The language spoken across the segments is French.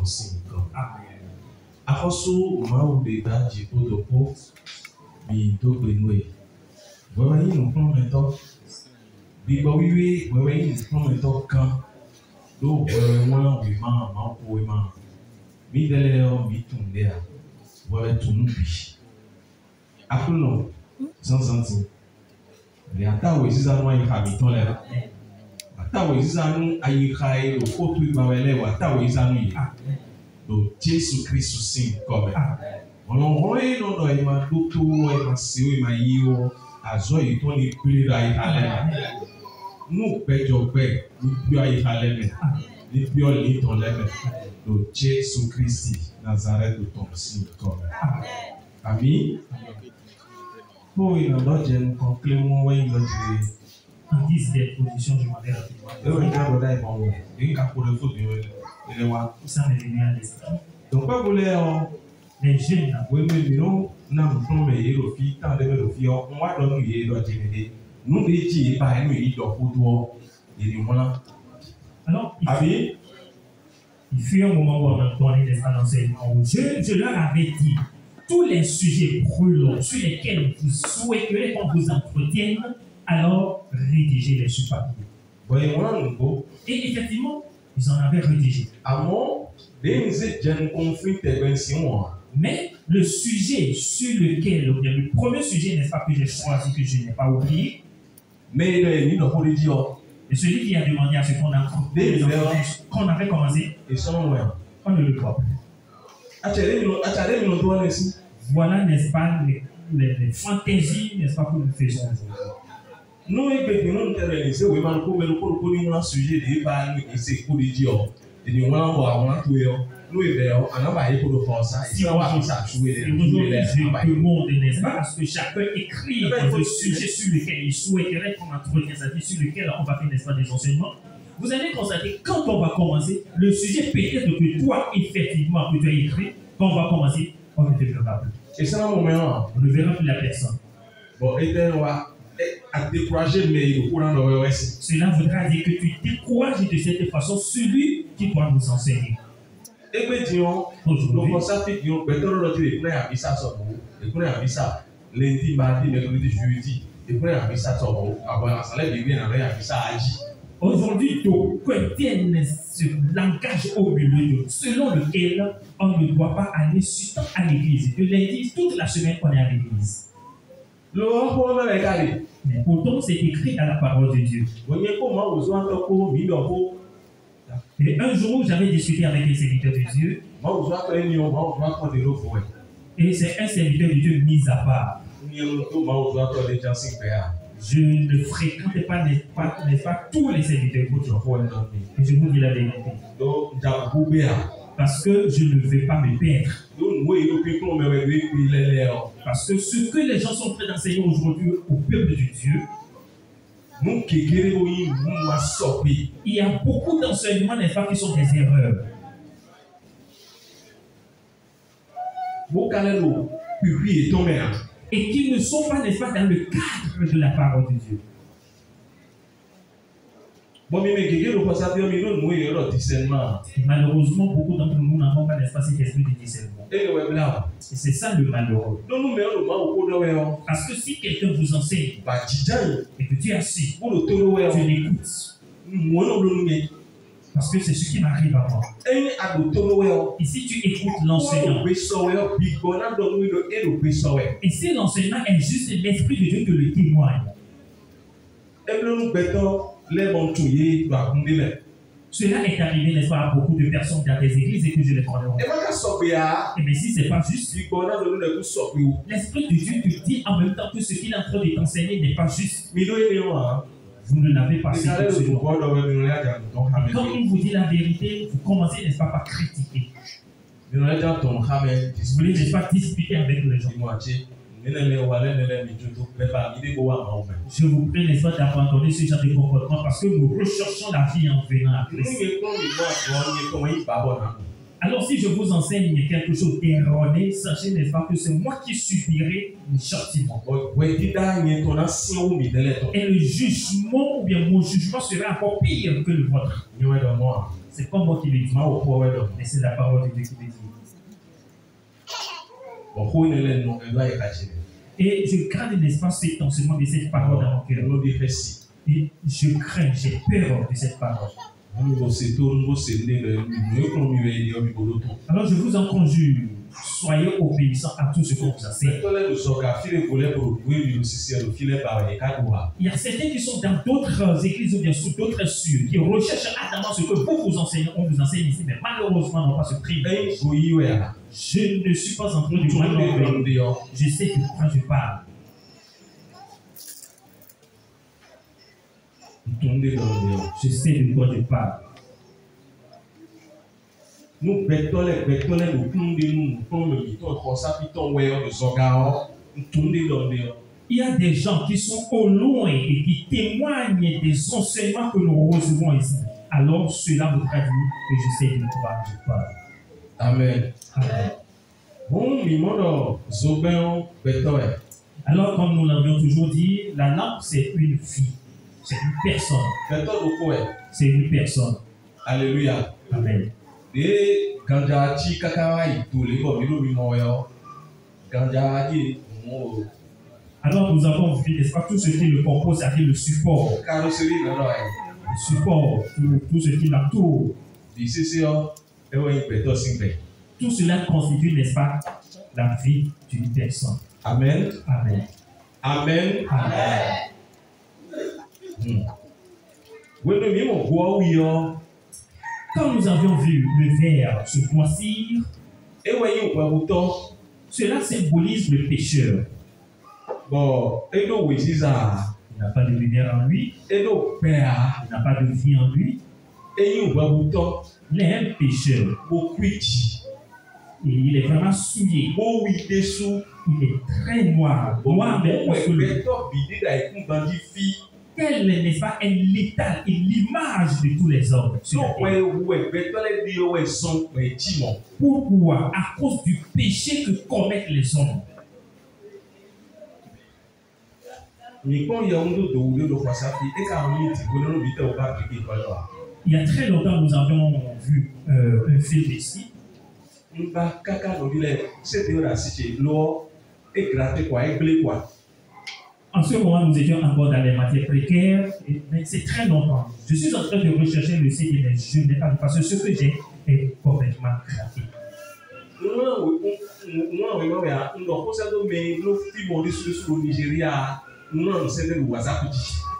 Tonsinko. Afoso Mao de Daji Podopo, Binto Benue. Voyez nous prendre un temps. Bibawiwe, voyez nous prendre un temps quand. Donc, moi, oui, maman, oui, maman. Midélé, mitundéa. Voyez tout nous biche. Après, non, sans sentir. Les attaques, ils ont un habitant là. Attaques, ils ont un aïkaï, le côté de ma vallée, ou attaques, ils ont un. Donc, Jésus-Christ aussi, comme. On a eu dans le ma doutou, et ma séo, et ma yio, à Zoé, ton épuis à Italien. Nous, péjons, nous plus à Italien, nous plus à l'Italien. Donc, Jésus-Christ, Nazareth de ton signe, comme. Amis. Pour une autre, j'ai un complément, oui, une autre. En 10 des positions, je m'en vais rapidement. Et on regarde là, bon, il y a pour le foot, il y a ça m'est venu à l'esprit. donc, pas voler, les jeunes, oui, mais non, non, mais il y a le fil, tant de le fil, on va donner le fil, nous, les filles, pas nous, il doit pour toi, il y a alors, il fut un moment où on a donné des enseignements. Je leur avais dit, tous les sujets brûlants sur lesquels vous souhaiterez qu'on vous entretienne, alors rédigez-les sur papier. Et effectivement, ils en avaient rédigé. Mais le sujet sur lequel, ou bien le premier sujet, n'est-ce pas, que j'ai choisi, que je n'ai pas oublié, et celui qui a demandé à ce qu'on avait commencé, on ne le voit plus. Voilà, n'est-ce pas, les fantaisies, n'est-ce pas, que nous faisons aujourd'hui. Nous, nous réalisé, oui, mais nous sujet de c'est pour dire, et nous nous si le monde, n'est-ce pas, parce que chacun écrit le sujet sur lequel il souhaiterait qu'on entretienne sa vie, sur lequel on va faire, n'est-ce pas, des enseignements. Vous allez constater, quand on va commencer, le sujet peut-être que toi, effectivement, que tu as écrit, quand on va commencer, on ne te verra plus. Et ça, on ne verra plus la personne. Bon, et à décourager, mais cela voudra dire que tu décourages de cette façon celui qui doit nous enseigner. Et puis, disons, nous ça fait que nous mettons notre épreuve à Bissa Sobo, épreuve à Bissa, lundi, mardi, mercredi, jeudi, épreuve à Bissa Sobo, avant la salaire de bien à Bissa Agi. Aujourd'hui, donc, tiennent ce langage au milieu, selon lequel on ne doit pas aller tant à l'église. De lundi, toute la semaine, on est à l'église. Mais pourtant, c'est écrit dans la parole de Dieu. Et un jour, j'avais discuté avec un serviteur de Dieu. Et c'est un serviteur de Dieu mis à part. Je ne fréquente pas, n'est-ce pas, tous les serviteurs de Dieu. Et je vous dis la vérité. Parce que je ne vais pas me perdre. Parce que ce que les gens sont en train d'enseigner aujourd'hui au peuple de Dieu, il y a beaucoup d'enseignements, n'est-ce pas, qui sont des erreurs. Et qui ne sont pas, n'est-ce pas, dans le cadre de la parole de Dieu. Malheureusement, beaucoup d'entre nous n'avons pas, n'est-ce pas, cet esprit de discernement. Et c'est ça le malheureux. Parce que si quelqu'un vous enseigne et que tu es assis, tu l'écoutes. Parce que c'est ce qui m'arrive à moi. Et si tu écoutes l'enseignant, et si l'enseignant est juste, l'esprit de Dieu te le témoigne. Cela est arrivé, n'est-ce pas, à beaucoup de personnes dans des églises et que je les connais. Mais si ce n'est pas juste, l'esprit de Dieu te dit en même temps que ce qu'il est en train de t'enseigner n'est pas juste. Vous ne l'avez pas su. Quand il vous dit la vérité, vous commencez, n'est-ce pas, par critiquer. Vous voulez, n'est-ce pas, discuter avec les gens. Je vous prie, n'est-ce pas, d'abandonner ce genre de comportement parce que nous recherchons la vie en venant à Christ. Alors, si je vous enseigne quelque chose d'erroné, sachez, n'est-ce pas, que c'est moi qui subirai le châtiment. Et le jugement, ou bien mon jugement, sera encore pire que le vôtre. C'est pas moi qui le dis, mais c'est la parole de Dieu qui le dit. Et je crains, n'est-ce pas, cet enseignement de cette parole dans mon cœur. Et je crains, j'ai peur de cette parole. Alors je vous en conjure, soyez obéissants à tout ce qu'on vous enseigne. Il y a certains qui sont dans d'autres églises ou bien sous d'autres cieux, qui recherchent ardemment ce que vous enseignez, on vous enseigne ici, mais malheureusement n'ont pas ce privilège. Je ne suis pas en train de parler. Je sais de quoi je parle. Je sais de quoi je parle. Nous il y a des gens qui sont au loin et qui témoignent des enseignements que nous recevons ici. Alors cela me traduit que je sais de quoi je parle. Amen. Amen. Alors comme nous l'avions toujours dit, la lampe c'est une fille. C'est une personne. C'est une personne. Alléluia. Amen. Alors nous avons vu, n'est-ce pas, tout ce qui le compose, c'est-à-dire le support. Le support, tout ce qui l'entoure. Tout cela constitue, n'est-ce pas, la vie d'une personne. Amen. Amen. Amen. Amen. Quand nous avions vu le verre se moisir, cela symbolise le pécheur. Il n'a pas de lumière en lui, il n'a pas de vie en lui. Il est un pécheur. Et il est vraiment souillé. Il est très noir. Noir, mais tel n'est pas un létal et l'image de tous les hommes. Pourquoi? À cause du péché que commettent les hommes. Il y a très longtemps, nous avions vu un film ici. En ce moment, nous étions encore dans les matières précaires, mais c'est très longtemps. Je suis en train de rechercher le CD, mais je n'ai pas vu parce que ce que j'ai est complètement craqué.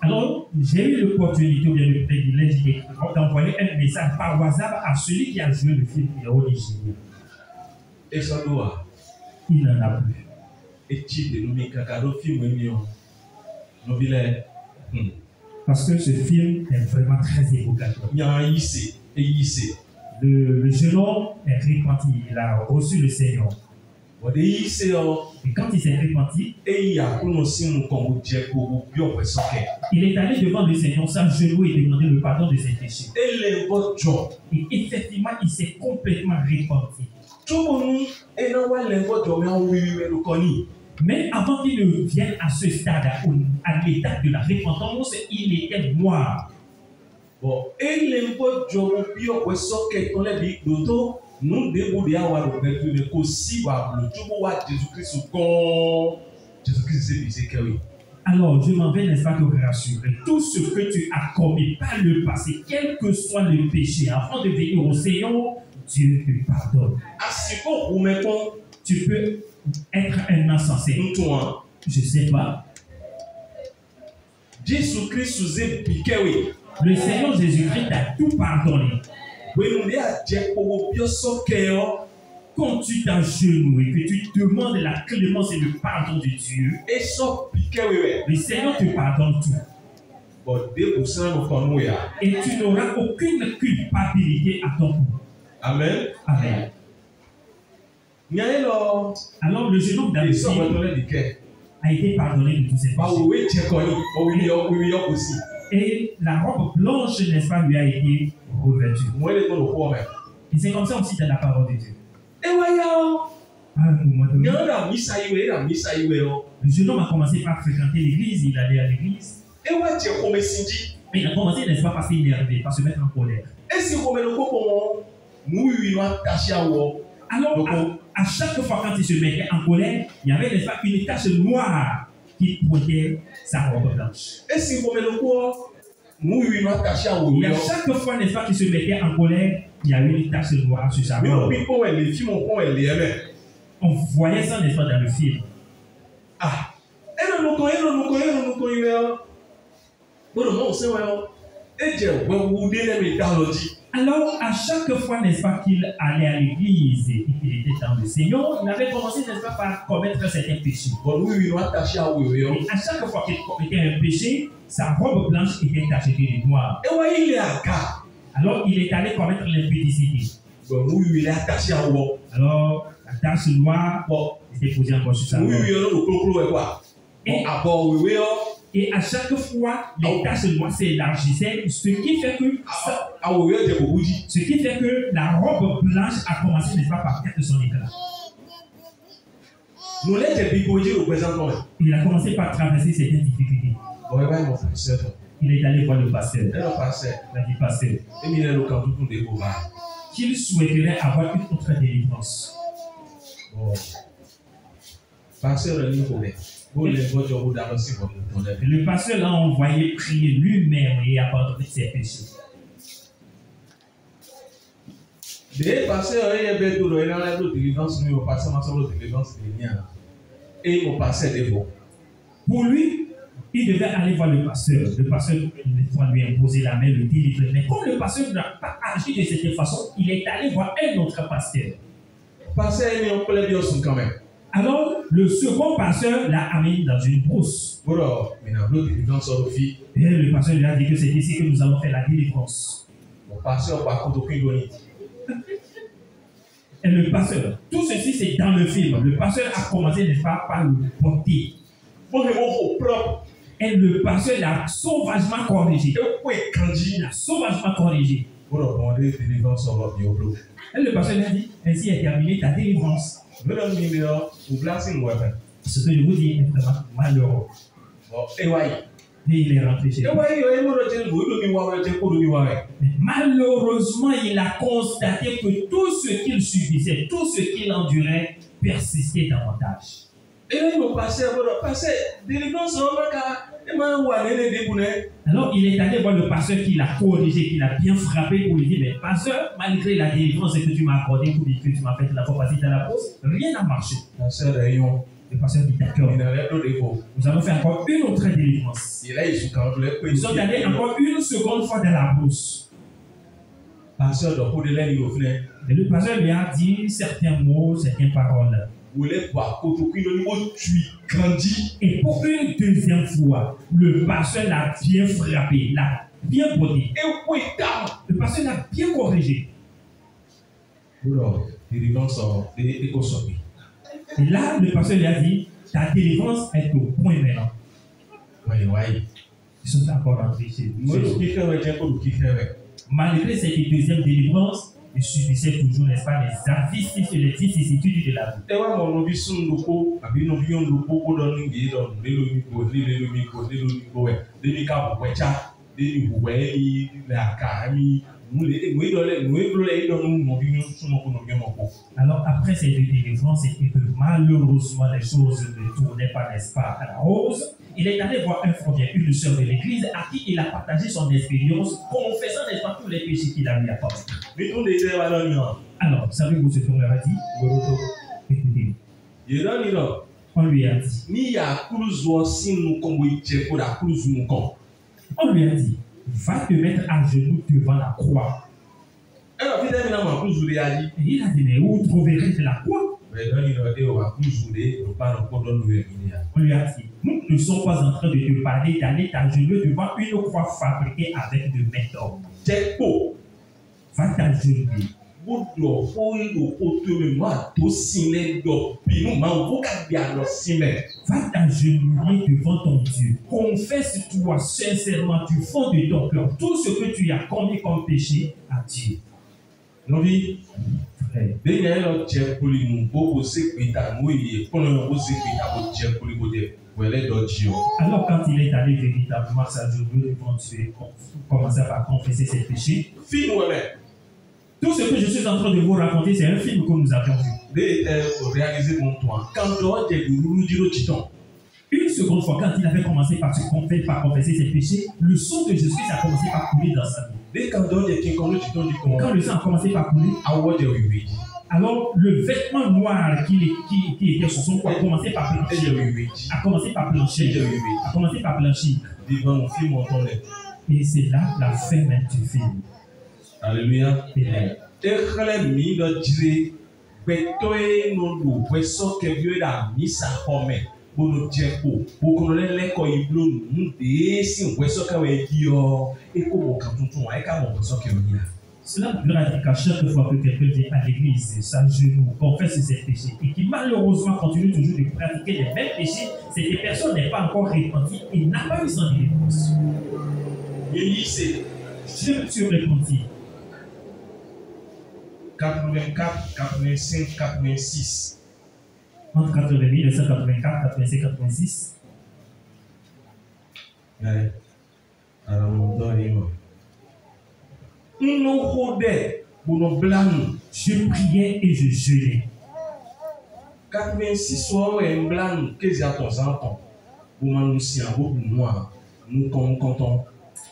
Alors, j'ai eu l'opportunité ou bien le privilège d'envoyer un message par WhatsApp à celui qui a joué le film au Nigeria. Il n'en a plus. Parce que ce film est vraiment très évocateur. Le jeune homme est repenti, il a reçu le Seigneur. Et quand il s'est repenti, il est allé devant le Seigneur s'agenouiller et demander le pardon de ses péchés. Et effectivement, il s'est complètement repenti. Mais avant qu'il ne vienne à ce stade, à l'état de la repentance, il était noir. Alors, je m'en vais, n'est-ce pas, te rassurer. Tout ce que tu as commis par le passé, quel que soit le péché, avant de venir au Seigneur, Dieu te pardonne. Tu peux être un insensé. Je ne sais pas. Le Seigneur Jésus-Christ a tout pardonné. Quand tu t'agenouilles et que tu demandes la clémence et le pardon de Dieu, le Seigneur te pardonne tout. Et tu n'auras aucune culpabilité à ton tour. Amen. Amen. Alors le jeune homme d'Abici a été pardonné de tous ses péchés. Et la robe blanche, n'est-ce pas, lui a été revêtue. Et c'est comme ça aussi dans la parole de Dieu. À un moment donné, le jeune homme a commencé par fréquenter l'église, il allait à l'église. Mais il a commencé, n'est-ce pas, par s'énerver, par se mettre en colère. Et si vous mettez le coup, nous, il va tâcher à vous. Alors, à chaque fois quand il se mettait en colère, il y avait, n'est-ce pas, une tache noire qui pointait sa robe blanche. Et si vous mettez le coup, nous, il va tâcher à vous. Et à chaque fois, n'est-ce pas, qu'il se mettait en colère, il y avait une tache noire sur sa robe. On voyait ça, n'est-ce pas, dans le film. Ah. Alors, à chaque fois, n'est-ce pas, qu'il allait à l'église et qu'il était dans le Seigneur, il avait commencé, n'est-ce pas, par commettre certains péchés. Et à chaque fois qu'il commettait un péché, sa robe blanche était tachée de noir. Alors, il est allé commettre l'impudicité. Alors, la tache noire était posée encore sur sa robe. Et à chaque fois, les taches noires s'élargissaient, ce qui fait que la robe blanche a commencé, n'est-ce pas, par perdre son éclat. Il a commencé par traverser certaines difficultés. Il est allé voir le pasteur. Il a dit, pasteur, qu'il souhaiterait avoir une autre délivrance. Le pasteur l'a envoyé prier lui-même et abandonner ses péchés. Pour lui, il devait aller voir le pasteur. Le pasteur lui imposer la main, le délivrer. Mais comme le pasteur n'a pas agi de cette façon, il est allé voir un autre pasteur. Alors, le second pasteur l'a amené dans une brousse. Et le pasteur lui a dit que c'est ici que nous allons faire la délivrance. Et le pasteur, tout ceci c'est dans le film. Le pasteur a commencé, n'est-ce pas, par le porter. Et le pasteur l'a sauvagement corrigé. Il l'a sauvagement corrigé. Et le pasteur lui a dit, ainsi est terminée ta délivrance. Ce que je vous dis est vraiment malheureux. Et il est rentré chez lui. Malheureusement, il a constaté que tout ce qu'il subissait, tout ce qu'il endurait, persistait davantage. Alors il est allé voir le pasteur qui l'a corrigé, qui l'a bien frappé pour lui dire, mais pasteur, malgré la délivrance que tu m'as accordée, pour dire que tu m'as fait la fois passée dans la pause, rien n'a marché. Le pasteur dit d'accord. Nous allons faire encore une autre délivrance. Ils sont allés encore une seconde fois dans la brousse. Et le pasteur lui a dit certains mots, certaines paroles. Et pour une deuxième fois, le pasteur l'a bien frappé, l'a bien botté. Le pasteur l'a bien corrigé. Et là, le pasteur lui a dit, ta délivrance est au point maintenant. Ils sont encore rentrés chez lui. Malgré cette deuxième délivrance, il subissait toujours, n'est-ce pas, les vicissitudes de la vie. Alors après ces deux délivrances et que malheureusement les choses ne tournaient pas, n'est-ce pas, à la rose, il est allé voir un frère, une sœur de l'église à qui il a partagé son expérience, confessant, n'est-ce pas, tous les péchés qu'il a eu à commettre. Alors, savez-vous ce qu'on leur a dit? Écoutez. On lui a dit. On lui a dit, va te mettre à genoux devant la croix. Et il a dit, mais où trouverai-je la croix? On lui a dit, nous ne sommes pas en train de te parler d'aller t'agenouiller devant une croix fabriquée avec de métaux. Va t'agenouiller. Va t'agenouiller devant ton Dieu. Confesse-toi sincèrement du fond de ton cœur tout ce que tu as commis comme péché à Dieu. Frère, Alors quand il est allé véritablement s'agenouiller devant Dieu et commencer à confesser ses péchés, tout ce que je suis en train de vous raconter, c'est un film que nous avions vu. Une seconde fois, quand il avait commencé par confesser ses péchés, le sang de Jésus a commencé par couler dans sa vie. Quand le sang a commencé par couler, alors le vêtement noir qui était sur son corps a commencé par blanchir. Et c'est là la fin même du film. Alléluia. Cela voudra dire qu'à chaque fois que quelqu'un vient à l'église, s'agenouille, confesse ses péchés et qui malheureusement continue toujours de pratiquer les mêmes péchés, cette personne n'est pas encore repentie et n'a pas eu son délivrance. Je me suis repenti. 84, 85, 86. Entre 1984, 85, 86. Ouais. Je priais et je jeûnais. 86 soirs et blanc, qu'est-ce à ton enfant? Pour m'annoncer un groupe noir, nous comptons.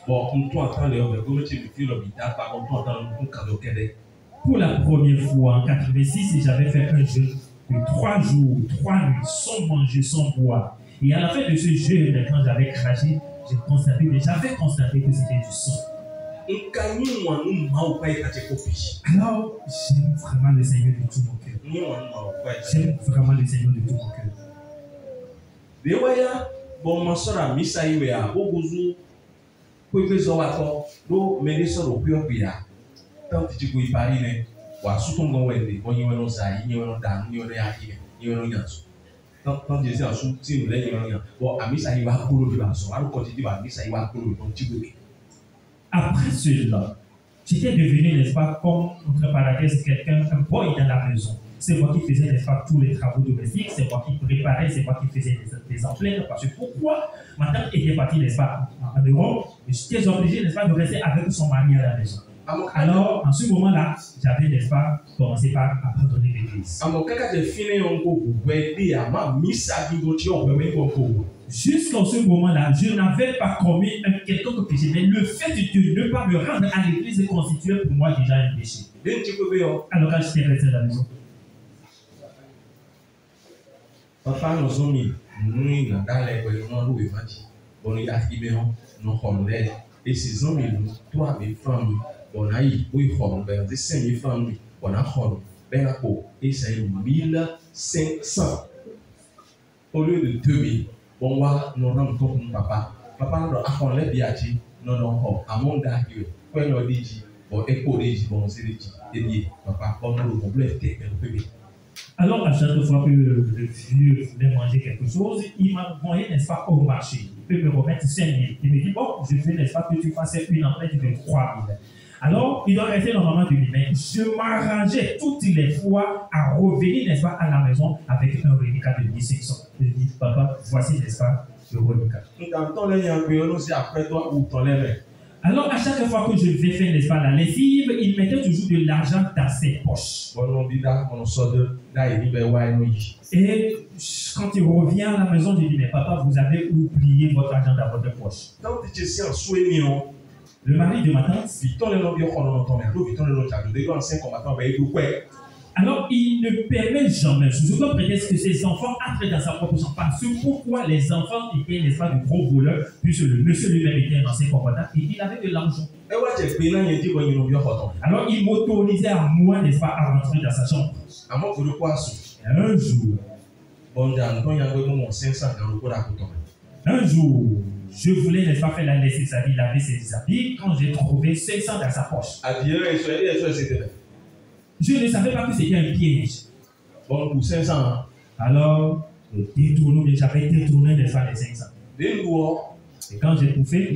Bon, on entend les hommes, comme tu me fais l'hôpital, par contre, on entend le cadeau qu'elle est. Pour la première fois en 86, j'avais fait un jeûne de 3 jours, 3 nuits, sans manger, sans boire. Et à la fin de ce jeûne, quand j'avais craché, j'avais constaté que c'était du sang. Alors, j'aime vraiment le Seigneur de tout mon cœur. J'aime vraiment le Seigneur de tout mon cœur. Bon, ma soeur a mis ça, il y a beaucoup de choses. Tant que tu peux y parler, wa surtout quand on est bon, il y a nos aïe, il y a nos dames, il y a nos aïe, il y a nos yansu. Tant je dis en sous, si nous les y a bon, ami ça y va couler de la soirée, quand tu dis ami ça y va couler de petit peu. Après cela, j'étais devenu, n'est-ce pas, comme entre parenthèses, quelqu'un, un boy dans la maison. C'est moi qui faisais, n'est-ce pas, tous les travaux domestiques, c'est moi qui préparais, c'est moi qui faisais des emplettes. Parce que pourquoi ma tante était partie, n'est-ce pas, en Europe, j'étais obligé, n'est-ce pas, de rester avec son mari à la maison. Alors, en ce moment-là, j'avais, n'est-ce pas, commencé par abandonner l'église. Jusqu'en ce moment-là, je n'avais pas commis un quelconque péché, mais le fait de ne pas me rendre à l'église constituait pour moi déjà un péché. Alors, quand j'étais resté à la maison, papa nous a mis, nous dans les et ces hommes, toi, mes femmes, on a eu, oui, on a eu 5 000 femmes, on a eu, et c'est 1500 au lieu de 2000. Bon, moi, nous avons comme papa. Papa, nous avons les biati, nous avons un monde d'accueil. Quand nous dit, bon, écho dit, bon, c'est dit, papa, on a le problème, alors, à chaque fois que le vieux voulait manger quelque chose, il m'a envoyé, n'est-ce pas, au marché. Il peut me remettre 5 000. Il me dit, bon, je veux, n'est-ce pas, que tu fasses une empreinte de 3 000. Alors, il doit rester normalement de lui-même. Je m'arrangeais toutes les fois à revenir, n'est-ce pas, à la maison avec un reliquat de 1500. Je dis, papa, voici, n'est-ce pas, le reliquat. Alors, à chaque fois que je vais faire, n'est-ce pas, la lessive, il mettait toujours de l'argent dans ses poches. Et quand il revient à la maison, je dis, mais papa, vous avez oublié votre argent dans votre poche. Le mari de ma tante, alors il ne permet jamais, sous aucun prétexte, que ses enfants entrent dans sa propre chambre. Parce que pourquoi les enfants étaient, n'est-ce pas, de gros voleurs, puisque le monsieur lui-même était un ancien combattant et il avait de l'argent. Alors il m'autorisait à moi, n'est-ce pas, à rentrer dans sa chambre. Un jour, je voulais, n'est-ce pas, faire la lessive, c'est-à-dire laver ses habits, quand j'ai trouvé 500 dans sa poche. Je ne savais pas que c'était un piège. Bon, pour 500. Alors, j'avais détourné, n'est-ce pas, les 500. Et quand j'ai tout fait,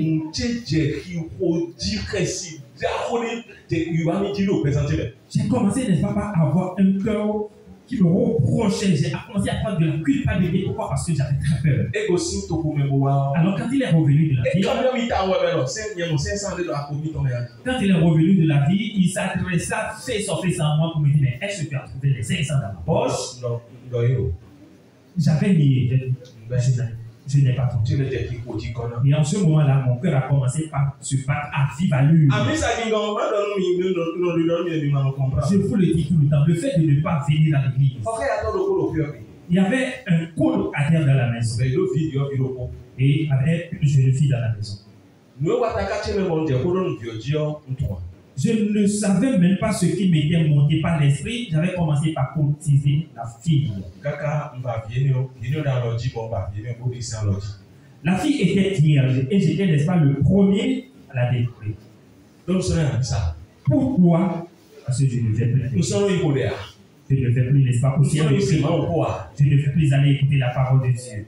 J'ai commencé, n'est-ce pas, par avoir un cœur qui me reprochait. J'ai commencé à prendre de la culpabilité. Pourquoi? Parce que j'avais très peur. Alors quand il est revenu de la vie, il s'adressa face à moi pour me dire, mais est-ce que tu as trouvé les 500 dans ma poche? J'avais nié. Je n'ai pas trouvé. Et en ce moment-là, mon cœur a commencé par se battre à vive allure. Je vous le dis tout le temps, le fait de ne pas venir dans l'église. Il y avait un colocataire dans la maison. Et il y avait une jeune fille dans la maison. Je ne savais même pas ce qui m'était monté par l'esprit. J'avais commencé par courtiser la fille. La fille était vierge et j'étais, n'est-ce pas, le premier à la détruire. Pourquoi? Parce que je ne fais plus. Je ne fais plus, n'est-ce pas, aussi. Je ne fais plus aller écouter la parole de Dieu.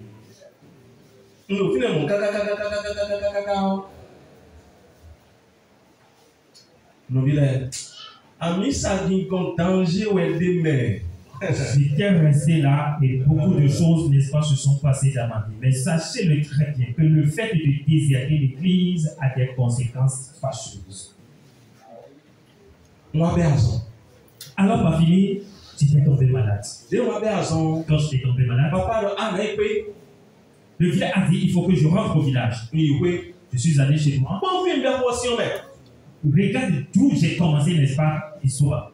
J'étais resté là et beaucoup de choses, n'est-ce pas, se sont passées dans ma vie. Mais sachez-le très bien que le fait de déserter l'église a des conséquences fâcheuses. Alors, ma fille, j'étais tombé malade. Quand j'étais tombé malade, le village a dit il faut que je rentre au village. Je suis allé chez moi. Regarde d'où j'ai commencé, n'est-ce pas, l'histoire.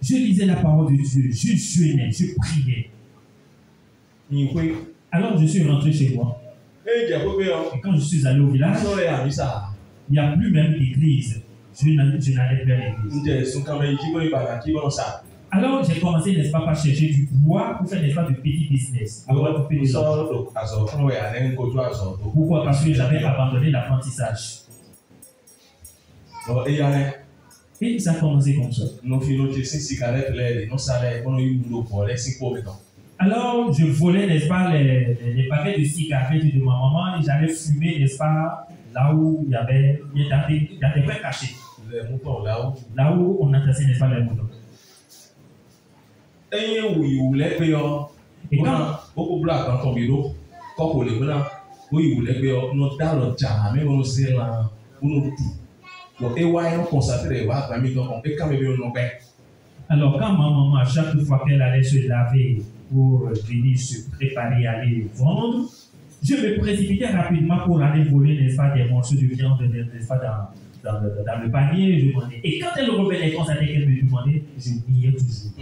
Je lisais la parole de Dieu, je jeûnais, je priais. Alors je suis rentré chez moi. Et quand je suis allé au village, il n'y a plus même d'église. Je n'allais plus à l'église. Alors j'ai commencé, n'est-ce pas, par chercher du bois pour faire, n'est-ce pas, de petits business. Pourquoi? Parce que j'avais abandonné l'apprentissage. Et ça a commencé comme ça. Alors je volais, n'est-ce pas, les paquets de cigarettes de ma maman et j'allais fumer, n'est-ce pas, là où il y avait des vrais cachés. Là où on entassait, n'est-ce pas, les moutons. Et quand alors quand ma maman, à chaque fois qu'elle allait se laver pour venir se préparer à aller vendre, je me précipitais rapidement pour aller voler, n'est-ce pas, des morceaux de viande, n'est-ce pas, dans le panier. Je demandais. Et quand elle revenait et constatait qu'elle me demandait, je niais toujours.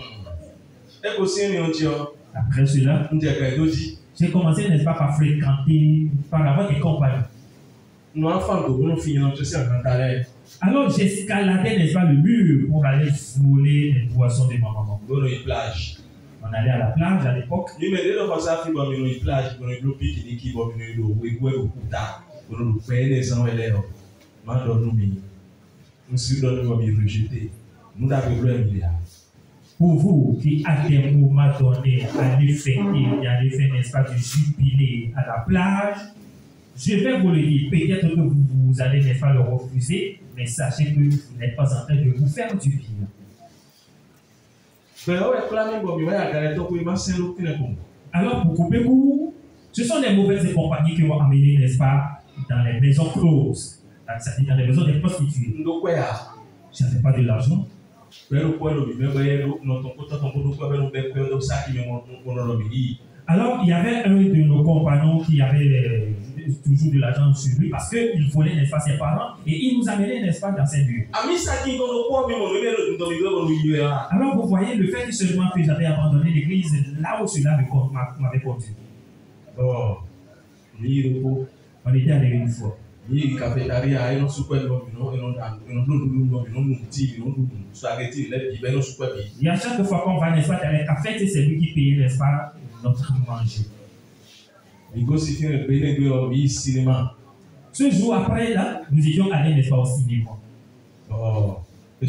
Après cela, j'ai commencé, n'est-ce pas, par fréquenter, par avoir des compagnons. Alors j'escaladais, n'est-ce pas, le mur pour aller voler les poissons de ma maman. On allait à la plage à l'époque. Pour vous qui, à des moments donnés, allez fêter, n'est-ce pas, du jubilé à la plage, je vais vous le dire, peut-être que vous allez, n'est-ce pas, le refuser, mais sachez que vous n'êtes pas en train de vous faire du bien. Alors, pour couper court, ce sont les mauvaises compagnies qui vont amener, n'est-ce pas, dans les maisons closes, c'est-à-dire dans les maisons des prostituées. Je n'avais pas de l'argent. Alors, il y avait un de nos compagnons qui avait toujours de l'argent sur lui parce qu'il volait, n'est-ce pas, ses parents et il nous amenait, n'est-ce pas, dans ses lieux. Alors, vous voyez, le fait seulement que j'avais abandonné l'église, là où cela m'avait conduit. On était allé une fois. Et à chaque fois qu'on va, n'est-ce pas, dans les cafés, c'est lui qui payait, n'est-ce pas, notre manger. Ce jour après, là, nous étions allés, n'est-ce pas, au cinéma. Et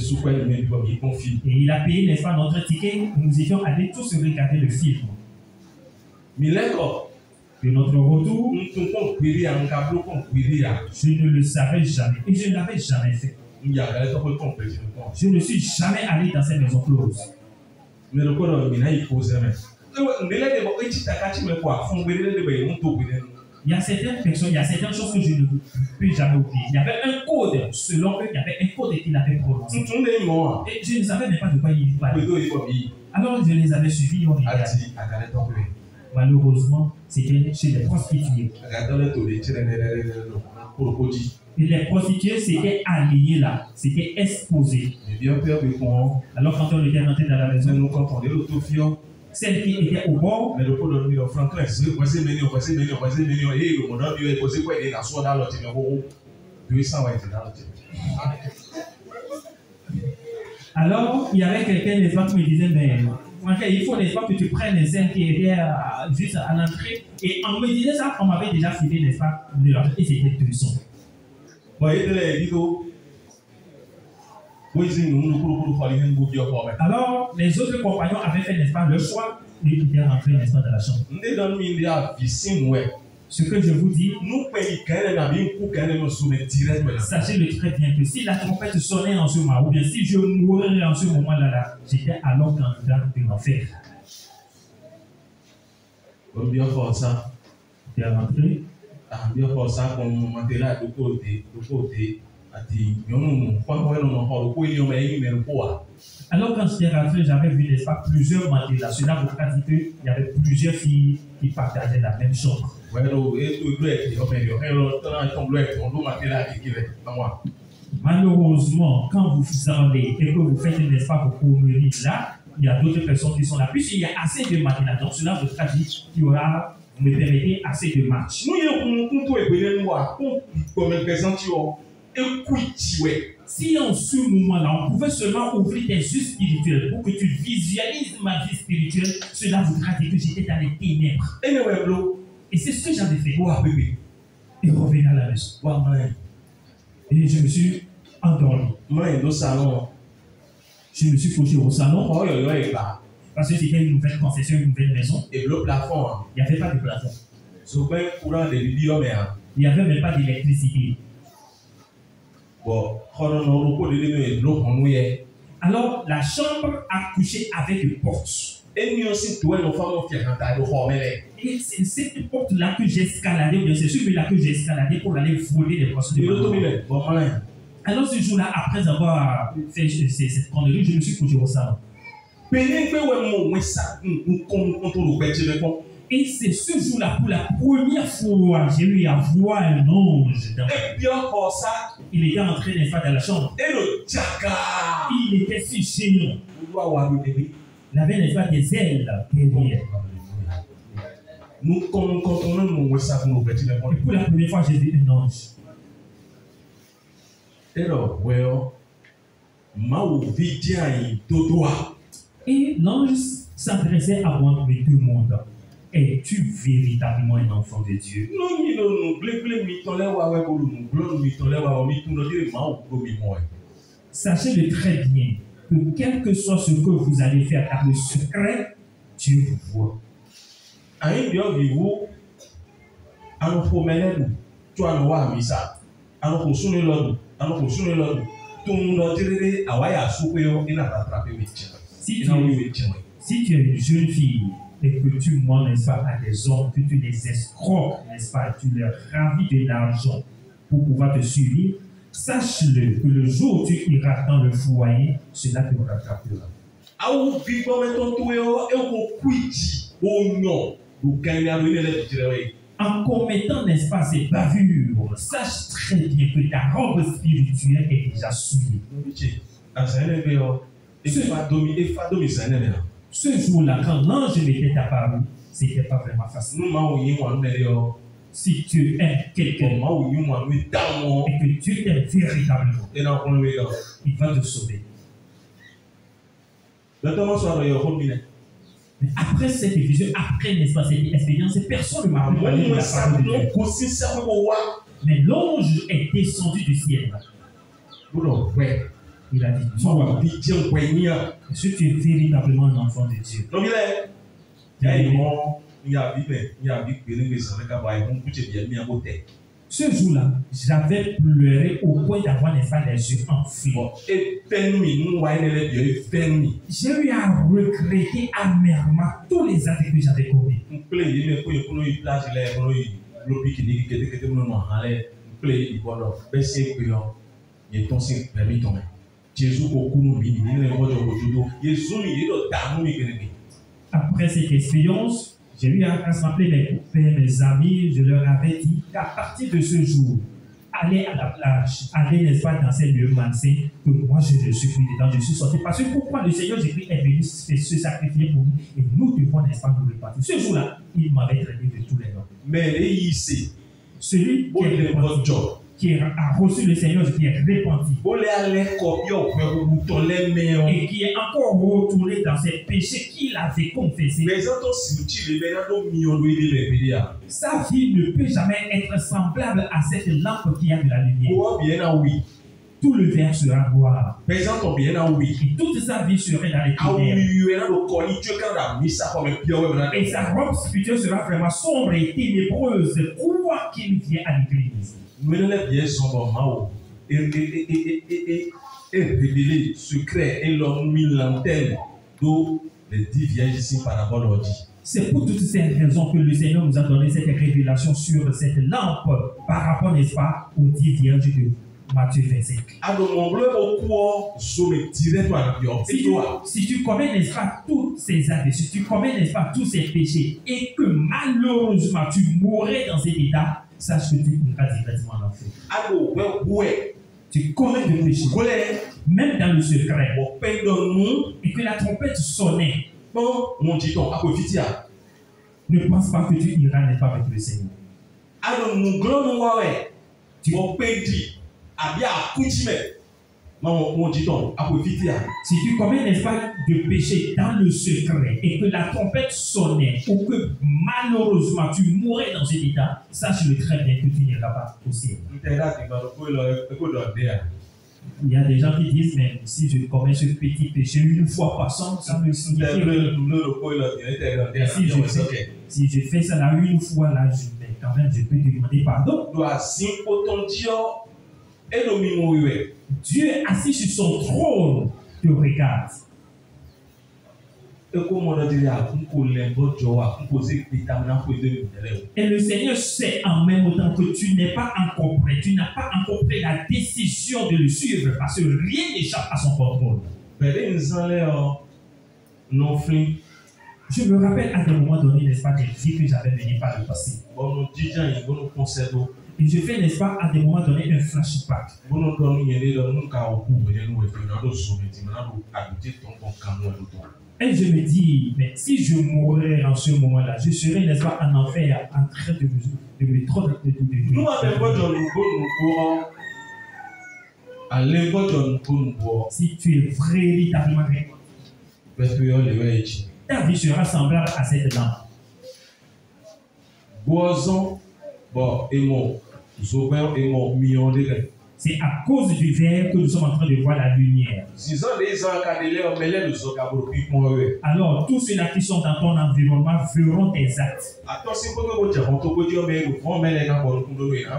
il a payé, n'est-ce pas, notre ticket. Nous étions allés tous regarder le film. De notre retour, nous pouvons query un câble qu'on query à. je ne le savais jamais et je ne l'avais jamais fait. Il y a des gens qui comprennent. Je ne suis jamais allé dans ces maisons closes. Mais le corps il faut ça mais. Il y a certaines personnes, il y a certaines choses que je ne peux jamais oublier. Il y avait un code, selon eux, il y avait un code qu'il avait prononcé. Et je ne savais même pas de quoi il parlait. Alors je les avais suivis, on regardait. Malheureusement, c'était chez les prostituées. Et les prostituées s'étaient alignées là, s'étaient exposées. Alors quand on était rentré dans la maison, celle qui était au bord, alors il y avait quelqu'un n'est-ce pas qui me disait mais il faut n'est-ce pas que tu prennes celle qui était juste à l'entrée, et on me disait ça, on m'avait déjà filé n'est-ce pas de l'argent et c'était 200. Alors, les autres compagnons avaient fait, n'est-ce pas, le choix et ils étaient rentrés, n'est-ce pas, dans la chambre. Ce que je vous dis, sachez-le très bien que si la trompette sonnait en ce moment, ou bien si je mourais en ce moment-là, j'étais alors candidat de l'enfer. Tu es rentré. Alors quand j'étais rentré, j'avais vu n'est-ce pas plusieurs matelas. Cela voudra dire qu'il y avait plusieurs filles qui partageaient la même chambre. Malheureusement, quand vous allez et que vous faites n'est-ce pas vos conneries là, il y a d'autres personnes qui sont là. Puisqu'il y a assez de matelas, donc cela voudra dire qu'il y aura, vous me permettez, assez de matchs. Si en ce moment-là, on pouvait seulement ouvrir tes yeux spirituels pour que tu visualises ma vie spirituelle, cela voudra dire que j'étais dans les ténèbres. Et c'est ce que j'avais fait. Et revenir à la maison. Et je me suis endormi. Je me suis couché au salon. Parce que c'était une nouvelle concession, une nouvelle maison. Et le plafond. Il n'y avait pas de plafond. Il n'y avait même pas d'électricité. Alors, la chambre a couché avec une porte. Et c'est cette porte-là que j'ai escaladée, ou bien c'est celui-là que j'ai escaladé pour aller voler les poissons de ma. Alors, ce jour-là, après avoir fait cette connerie, je me suis couché au salon. Et c'est ce jour-là, pour la première fois, j'ai eu à voir un ange. Il était entré, n'est-ce pas, dans la chambre. Il était si géant. Il avait, n'est-ce pas, des ailes derrière. Et pour la première fois, j'ai vu un ange. Et l'ange s'adressait à moi et me demanda: es-tu véritablement un enfant de Dieu? Sachez-le très bien que quel que soit ce que vous allez faire par le secret, Dieu vous voit. Si tu es une jeune fille et que tu mens, n'est-ce pas, à des hommes, que tu les escroques, n'est-ce pas, tu leur ravis de l'argent pour pouvoir te suivre, sache-le que le jour où tu iras dans le foyer, cela te rattrapera. En commettant, n'est-ce pas, ces bavures, sache très bien que ta robe spirituelle est déjà souillée. Ce jour-là, quand l'ange m'était apparu, ce n'était pas vraiment facile. Si tu aimes quelqu'un et que Dieu t'aime véritablement, il va te sauver. Mais après cette vision, après, n'est-ce pas, cette expérience, personne ne m'a parlé de la parole de Dieu. Mais l'ange est descendu du ciel. Il a dit: est-ce que tu es véritablement un enfant de Dieu? Ce jour-là, j'avais pleuré au point d'avoir, n'est-ce pas, les yeux enflés. J'ai eu à regretter amèrement tous les actes que j'avais commis. Après cette expérience, j'ai eu à rassembler mes copains, mes amis. Je leur avais dit qu'à partir de ce jour, aller à la plage, aller, n'est-ce pas, dans ces lieux malsains, que moi je ne suis plus dedans, je suis sorti. Parce que pourquoi le Seigneur Jésus est venu se sacrifier pour nous et nous devons, n'est-ce pas, nous repartir. Ce jour-là, il m'avait traité de tous les noms. Mais ici, celui qui a reçu le Seigneur, qui est repenti et qui est encore retourné dans ses péchés qu'il avait confessés, sa vie ne peut jamais être semblable à cette lampe qui a de la lumière. Tout le verre sera noir. Et toute sa vie serait dans les ténèbres. Et sa robe spirituelle sera vraiment sombre et ténébreuse, quoi qu'il vienne à l'église. Révéler secret et l'homme mis l'antenne d'où les 10 vierges ici par rapport au dit. C'est pour toutes ces raisons que le Seigneur nous a donné cette révélation sur cette lampe par rapport, n'est-ce pas, aux 10 vierges de Matthieu 25. Si tu commets, n'est-ce pas, tous ces actes, si tu commets, n'est-ce pas, tous ces péchés et que malheureusement tu mourrais dans cet état, sache que tu courras directement en enfer. Tu commets des péchés, même dans le secret, et que la trompette sonnait. Ne pense pas que tu iras, n'est-ce pas, avec le Seigneur. Si tu commets, n'est-ce pas, de péché dans le secret et que la trompette sonnait ou que malheureusement tu mourrais dans cet état, sache-le très bien que tu n'iras pas au ciel. Il y a des gens qui disent, mais si je commets ce petit péché une fois par an, ça me signifie que si je fais ça là une fois, là, quand même, je peux demander pardon. Dieu assis sur son trône te regarde. Et le Seigneur sait en même temps que tu n'es pas encore prêt, tu n'as pas encore pris la décision de le suivre parce que rien n'échappe à son contrôle. Je me rappelle à des moments donnés, n'est-ce pas, des vies que j'avais menées par le passé. Et je fais, n'est-ce pas, à des moments donnés, un flashback. Et je me dis, mais si je mourrais en ce moment-là, je serais, n'est-ce pas, en enfer, en train de me tromper. Si tu es véritablement ta vie sera semblable à cette lampe. C'est à cause du verre que nous sommes en train de voir la lumière. Alors, tous ceux-là qui sont dans ton environnement verront tes actes.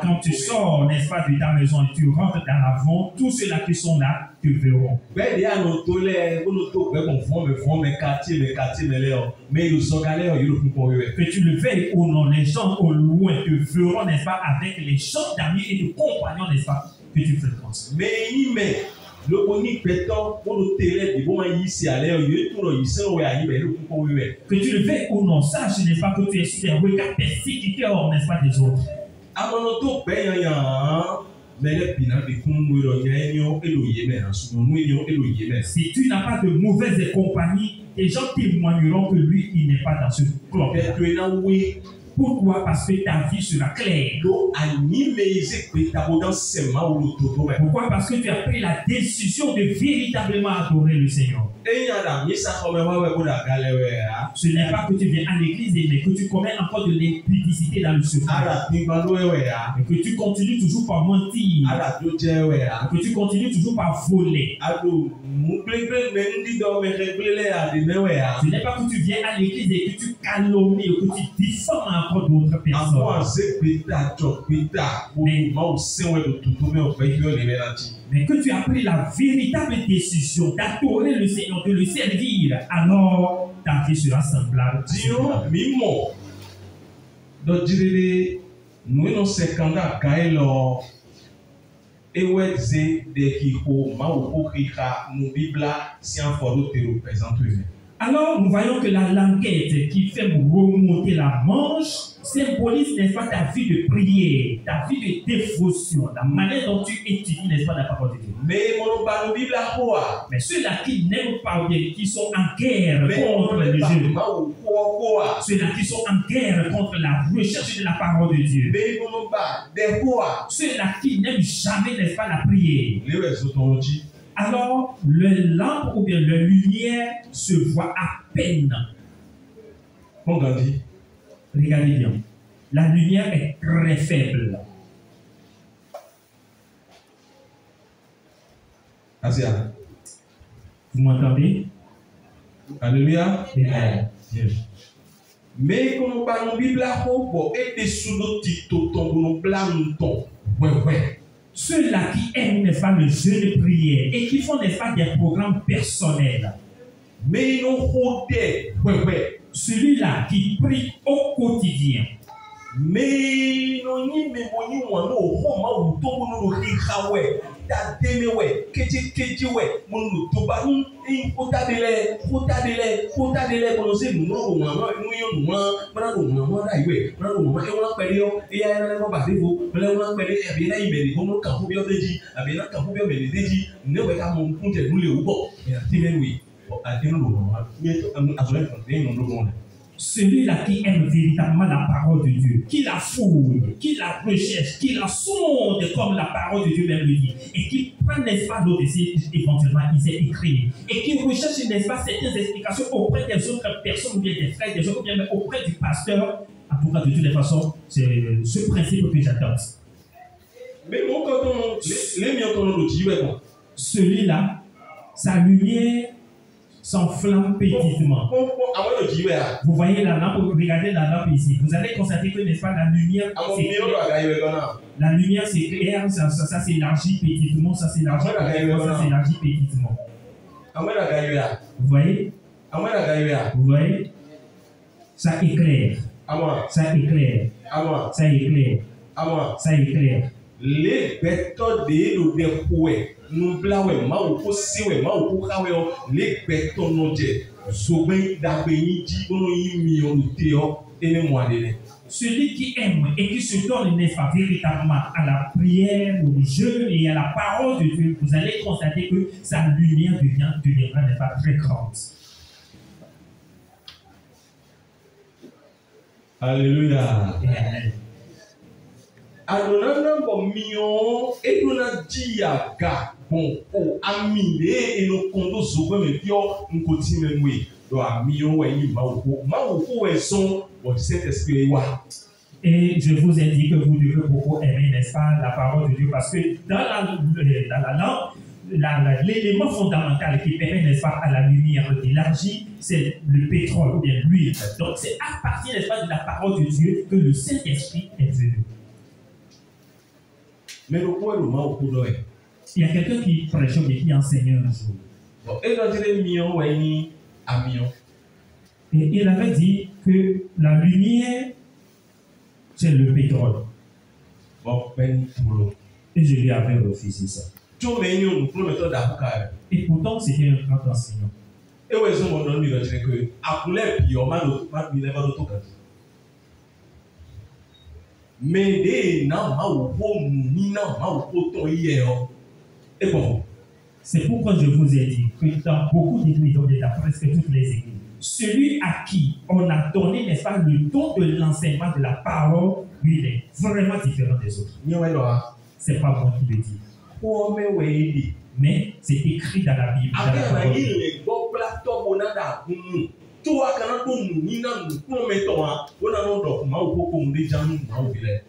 Quand tu sors, n'est-ce pas, de ta maison et tu rentres dans l'avant, tous ceux-là qui sont là te verront. Que tu le veuilles ou non, les gens au loin te verront, n'est-ce pas, avec les gens d'amis et de compagnons, n'est-ce pas, que tu fréquentes. Que tu le veuilles ou non, sache, n'est-ce pas, que tu es sur les regards persécuteurs, n'est-ce pas, des autres. Si tu n'as pas de mauvaise compagnie, les gens témoigneront que lui, il n'est pas dans ce club. Pourquoi? Parce que ta vie sera claire. Pourquoi? Parce que tu as pris la décision de véritablement adorer le Seigneur. Ce n'est pas que tu viens à l'église, mais que tu commets encore de l'impudicité dans le secret. Et que tu continues toujours par mentir. Que tu continues toujours par voler. Ce n'est pas que tu viens à l'église et que tu calomnies ou que tu diffames encore d'autres personnes. Mais que tu as pris la véritable décision d'adorer le Seigneur, de le servir, alors ta vie sera semblable. Alors, nous voyons que la languette qui fait remonter la manche symbolise, n'est-ce pas, ta vie de prière, ta vie de dévotion, la manière dont tu étudies, n'est-ce pas, la parole de Dieu. Mais ceux-là qui n'aiment pas bien, qui sont en guerre contre le jeu, ceux-là qui sont en guerre contre la recherche de la parole de Dieu, ceux-là qui n'aiment jamais, n'est-ce pas, la prière, alors le lampe ou bien la lumière se voit à peine. Regardez bien, la lumière est très faible. Vous m'entendez? Alléluia. Amen. Mais quand on parle de Bible, et sous le titre, ceux-là qui aiment, n'est-ce pas, le jeu de prière et qui font, n'est-ce pas, des programmes personnels. Mais non, celui-là qui prie au quotidien. Mais non, celui-là qui aime véritablement la parole de Dieu, qui la fouille, qui la recherche, qui la sonde comme la parole de Dieu même le dit, et qui prend, n'est-ce pas, l'autre éventuellement, il sait écrire, et qui recherche, n'est-ce pas, certaines explications auprès des autres personnes, ou bien des frères, des autres, ou bien auprès du pasteur. En tout cas, de toutes les façons, c'est ce principe que j'adopte. Mais bon, quand celui-là, sa lumière s'enflamme petitement. Vous voyez la lampe, regardez la lampe ici. Vous allez constater que, n'est-ce pas, la lumière s'éclaire, ça s'élargit petitement, ça s'élargit petitement, ça s'élargit petitement. Vous voyez? Vous voyez? Ça éclaire. Ça éclaire. Ça éclaire. Ça éclaire. Les bétons de nous blaoué, maouko siwe, maouko kaweo, les bétons nodje, sobe d'abeni di bono yimi on teo, et les moines. Celui qui aime et qui se donne, n'est-ce pas, véritablement à la prière, au jeûne et à la parole de Dieu, vous allez constater que sa lumière deviendra, n'est-ce pas, très grande. Alléluia. Amen. Adonana bon edona dia ga bon o amine et no kondo zogo me bio nkoti memwe do amion we ni mawo son bon Saint-Esprit wa. Et je vous ai dit que vous devez beaucoup aimer, n'est-ce pas, la parole de Dieu, parce que dans la langue, l'élément fondamental qui permet, n'est-ce pas, à la lumière d'élargir, c'est le pétrole ou bien l'huile. Donc c'est à partir, n'est-ce pas, de la parole de Dieu que le Saint-Esprit est venu. Mais le point de moi, il y a quelqu'un qui prêchait ou qui enseignait un jour. Et il avait dit que la lumière, c'est le pétrole. Et je lui avais refusé ça. Et pourtant, c'était un grand enseignant. Mais c'est pourquoi je vous ai dit que dans beaucoup d'églises, dans presque toutes les églises, celui à qui on a donné, n'est-ce pas, le don de l'enseignement de la parole, lui, il est vraiment différent des autres. C'est pas moi qui le dis. Mais c'est écrit dans la Bible. Dans la parole.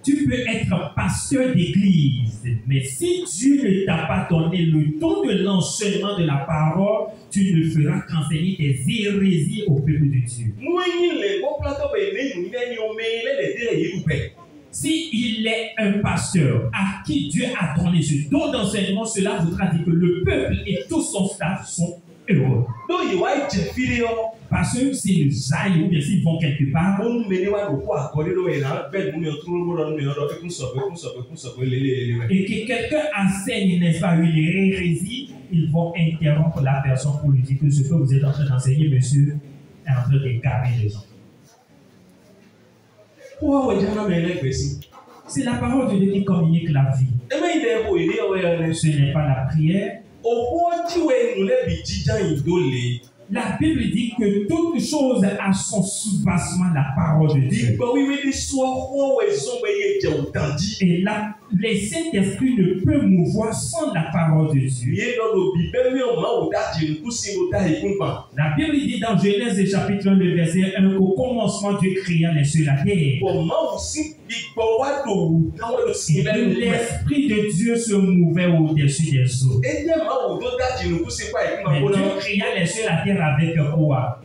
Tu peux être pasteur d'église, mais si Dieu ne t'a pas donné le don de l'enseignement de la parole, tu ne feras qu'enseigner des hérésies au peuple de Dieu. Si il est un pasteur à qui Dieu a donné ce don d'enseignement, cela voudra dire que le peuple et tout son staff sont heureux. Parce que s'ils aillent ou bien s'ils vont quelque part, et que quelqu'un enseigne, n'est-ce pas, une hérésie, ils vont interrompre la personne pour lui dire que ce que vous êtes en train d'enseigner, monsieur, est en train d'égarer les gens. C'est la parole de Dieu qui communique la vie. Ce n'est pas la prière. La Bible dit que toute chose a son soubassement, la parole de Dieu. Et là, les Saint-Esprit ne peut mouvoir sans la parole de Dieu. La Bible dit dans Genèse chapitre 1, le verset 1, qu'au commencement Dieu créa les cieux et la terre. Et l'Esprit de Dieu se mouvait au-dessus des eaux. Mais Dieu créa les cieux et la terre avec quoi?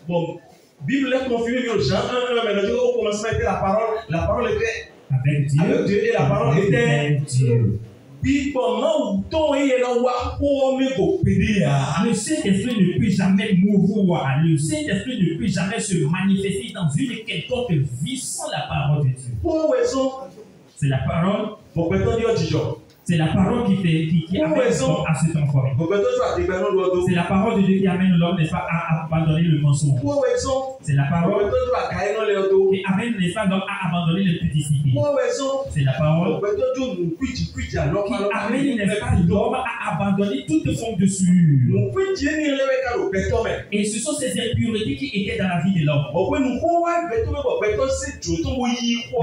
Bon, Bible est confirmée au Jean 1, mais le au commencement était la parole était avec Dieu et la parole était Dieu. Le Saint-Esprit ne peut jamais mouvoir, le Saint-Esprit ne peut jamais se manifester dans une quelconque vie sans la parole de Dieu. C'est la parole. C'est la parole qui amène l'homme à se transformer. C'est la parole de Dieu qui amène l'homme, n'est-ce pas, à abandonner le mensonge. C'est la parole qui amène, n'est-ce pas, l'homme à abandonner le pudicité. C'est la parole qui amène, n'est-ce pas, l'homme à abandonner toute forme de souillure. Et ce sont ces impuretés qui étaient dans la vie de l'homme. Mais au moment où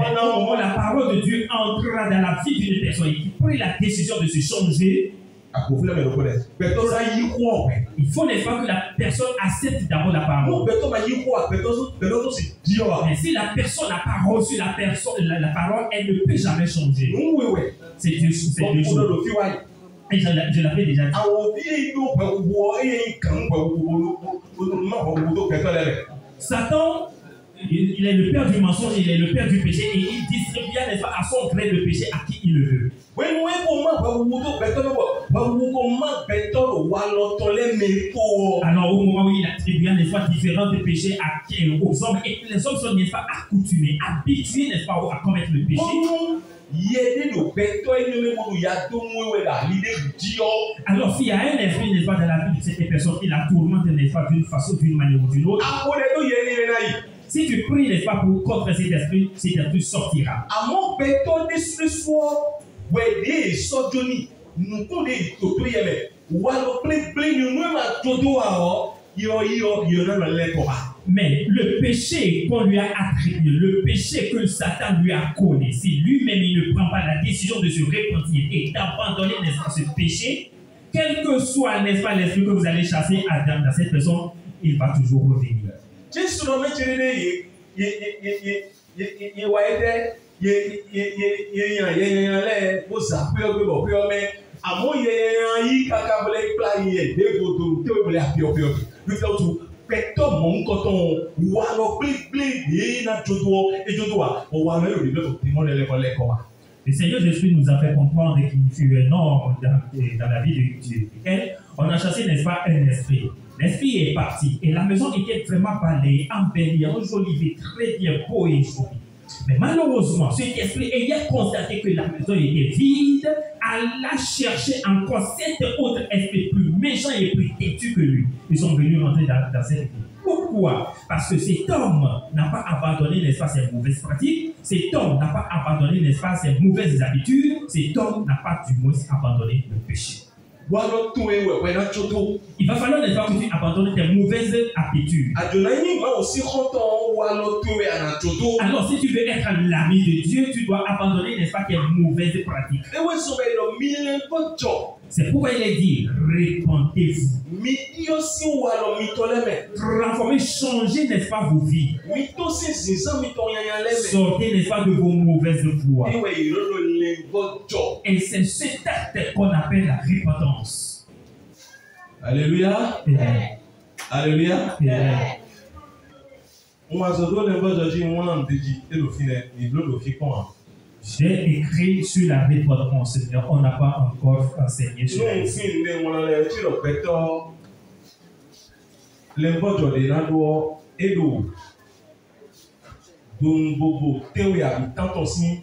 la parole de Dieu entrera dans la vie d'une personne et qui prit la décision de se changer, il faut, n'est-ce pas, que la personne accepte d'abord la parole. Mais si la personne n'a pas reçu la parole, elle ne peut jamais changer. C'est Dieu, c'est Dieu. Et je l'avais déjà dit. Satan, il est le père du mensonge, il est le père du péché et il distribue, n'est-ce pas, à son gré le péché à qui il le veut. Alors au moment où il attribue, n'est-ce pas, différents péchés aux hommes, et les hommes sont, n'est-ce pas, accoutumés, habitués, n'est-ce pas, à commettre le péché. Alors s'il y a un esprit, n'est-ce pas, dans la vie de cette personne qui la tourmente, n'est-ce pas, d'une façon, d'une manière ou d'une autre, si tu pries, n'est-ce pas, pour contre cet esprit sortira. Mais le péché qu'on lui a attribué, le péché que Satan lui a connu, si lui-même il ne prend pas la décision de se repentir et d'abandonner, n'est-ce pas, ce péché, quel que soit, n'est-ce pas, l'esprit que vous allez chasser dans cette personne, il va toujours revenir. Le Seigneur Jésus nous a fait comprendre qu'il fut un homme dans la vie de Dieu. On a chassé, n'est-ce pas, un esprit. L'esprit est parti et la maison était vraiment balayée, embellie, enjolivée, très bien, beau et joli. Mais malheureusement, cet esprit ayant constaté que la maison était vide, alla chercher encore 7 autres esprits plus méchants et plus têtus que lui. Ils sont venus rentrer dans cette vie. Pourquoi? Parce que cet homme n'a pas abandonné, n'est-ce pas, ses mauvaises pratiques, cet homme n'a pas abandonné, n'est-ce pas, ses mauvaises habitudes, cet homme n'a pas du moins abandonné le péché. Il va falloir, n'est-ce pas, que tu abandonnes tes mauvaises habitudes. Alors, si tu veux être l'ami de Dieu, tu dois abandonner, n'est-ce pas, tes mauvaises pratiques. C'est pourquoi il est dit, répentez-vous. Mito si walo mito leme. Transformez, changez, n'est-ce pas, vos vies. Mito si zizan mito yanya leme. Sortez, n'est-ce pas, de vos mauvaises voies. Iwe irolo le bojo. Et c'est cet acte qu'on appelle la repentance. Alléluia. Amen. Alléluia. Amen. On va se donner le bojo ji on deji et le fine ni le fi kon. J'ai écrit sur la repentance, mais on n'a pas encore enseigné sur Non elle. fin ne mon le ti lo peto. Le bojo de na do edo. Don bobo tewe habitant aussi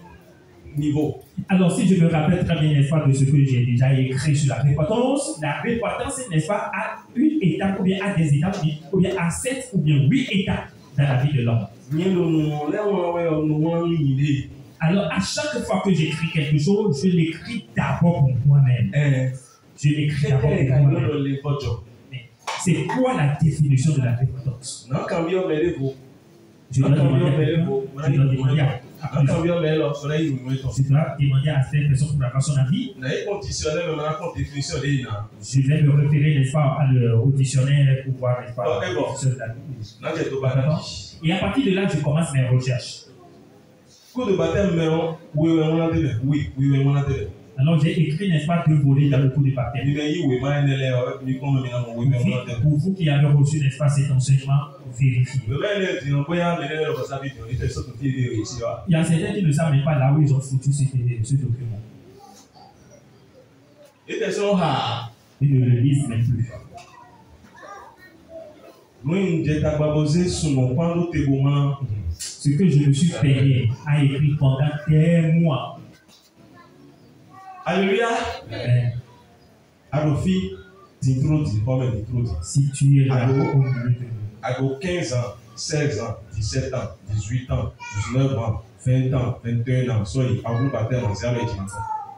niveau. Alors, si je me rappelle très bien, n'est-ce pas, de ce que j'ai déjà écrit sur la repentance, n'est-ce pas, à une étape, ou bien à des étapes, ou bien à 7 ou bien 8 étapes dans la vie de l'homme. Alors, à chaque fois que j'écris quelque chose, je l'écris d'abord pour moi-même. Je l'écris d'abord pour moi-même. Mais c'est quoi la définition de la repentance? Je dois demander à cette personne pour avoir son avis. Je vais me référer, n'est-ce pas, au dictionnaire pour voir, n'est-ce pas, la définition de la repentance. Et à partir de là, je commence mes recherches. Alors j'ai écrit, n'est-ce pas, 2 volets dans le cours de baptême. Pour vous qui avez reçu, n'est-ce pas, cet enseignement, vérifiez. Il y a certains qui ne savent même pas là où ils ont foutu ce document. Ils ne le lisent même plus. Ce que je me suis payé a écrit pendant des mois. Alléluia. Adofi, si tu es là au milieu de 15 ans, 16 ans, 17 ans, 18 ans, 19 ans, 20 ans, 21 ans, soyez à vous baptême en zéro.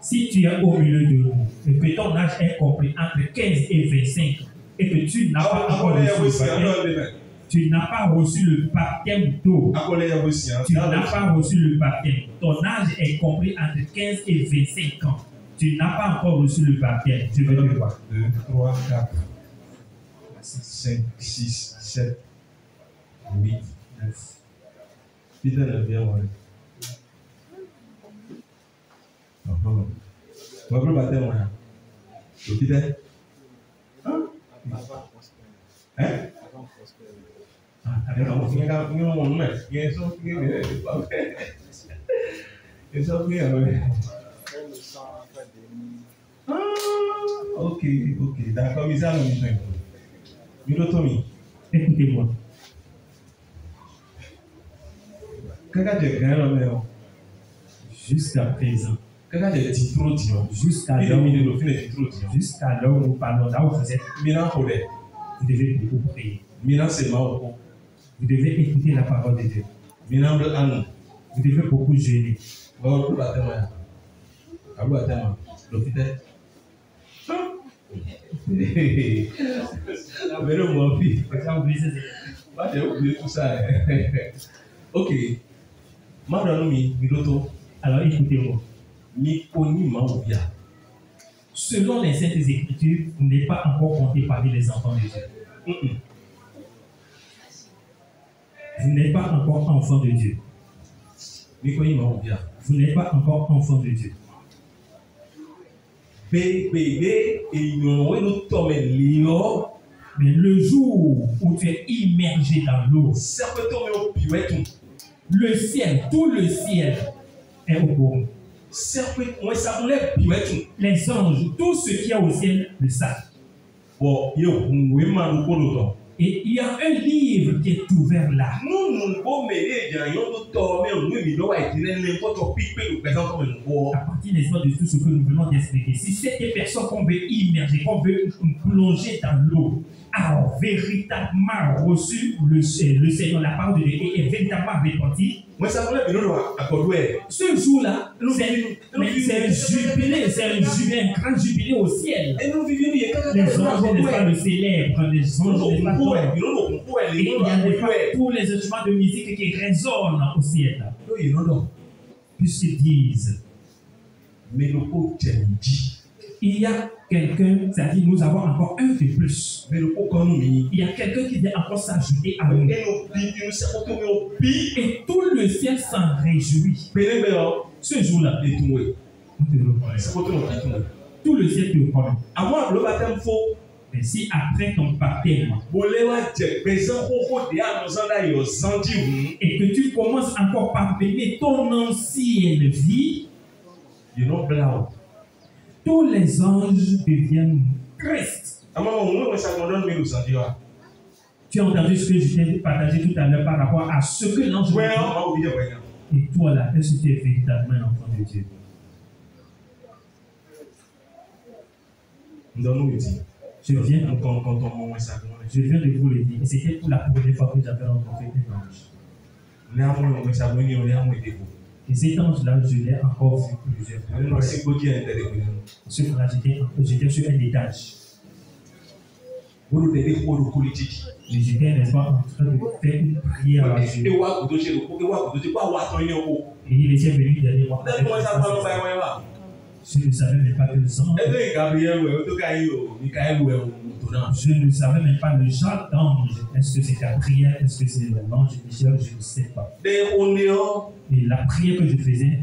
Si tu es au milieu de nous et que ton âge est compris entre 15 et 25 ans et que tu n'as pas encore reçu le baptême, tu n'as pas reçu le baptême d'eau. Tu n'as pas reçu le baptême. Ton âge est compris entre 15 et 25 ans. Tu n'as pas encore reçu le baptême. Je vais te voir. 2, 3, 4, 5, 6, 7, 8, 9. Peter le bien, ouais. On va le baptême, ouais. Le Peter? Hein? Ok, d'accord, mais ça, écoutez-moi. Jusqu'à présent, jusqu'à l'heure où nous parlons, là où vous êtes, vous devez beaucoup prier. Vous devez écouter la parole de Dieu. Vous devez beaucoup jeûner. Ok. Alors écoutez-moi. Selon les Saintes Écritures, vous n'êtes pas encore compté parmi les enfants de Dieu. Vous n'êtes pas encore enfant de Dieu. Vous n'êtes pas encore enfant de Dieu. Mais le jour où tu es immergé dans l'eau, le ciel, tout le ciel est au courant. Les anges, tout ce qu'il y a au ciel le savent. Et il y a un livre qui est ouvert là. À partir de tout ce que nous venons d'expliquer, si cette personne qu'on veut immerger, qu'on veut plonger dans l'eau, a véritablement reçu le Seigneur, la parole de Dieu, et est véritablement repenti, ce jour-là, c'est un jubilé, un grand jubilé au ciel. Les anges n'est pas le célèbre, les anges n'est pas et il y a tous les instruments de musique qui résonnent au ciel. Puisqu'ils disent, Il y a quelqu'un, c'est-à-dire nous avons encore un de plus. Mais le pourquoi nous mis. Il y a quelqu'un qui vient encore s'ajouter à nous. Et tout le ciel s'en réjouit. Ce jour-là, tout le ciel te reconnaît. Avant le baptême faux. Mais si après ton baptême, et que tu commences encore par mener ton ancienne vie, tous les anges deviennent tristes. Tu as entendu ce que je t'ai partagé tout à l'heure par rapport à ce que l'ange dit. Et toi là, est-ce que tu es véritablement un enfant de Dieu? Je viens de vous le dire. Et c'était pour la première fois que j'avais rencontré un ange. Et cet ange-là, je l'ai encore vu plusieurs fois. Ce jour-là, j'étais sur un étage. Et j'étais, n'est-ce pas, en train de faire une prière à Dieu. Et il était venu derrière moi. Je ne savais même pas que le sang. Je ne savais même pas le genre d'ange. Est-ce que c'est Gabriel? Est-ce que c'est l'ange Michel? Je ne sais pas. Et la prière que je faisais.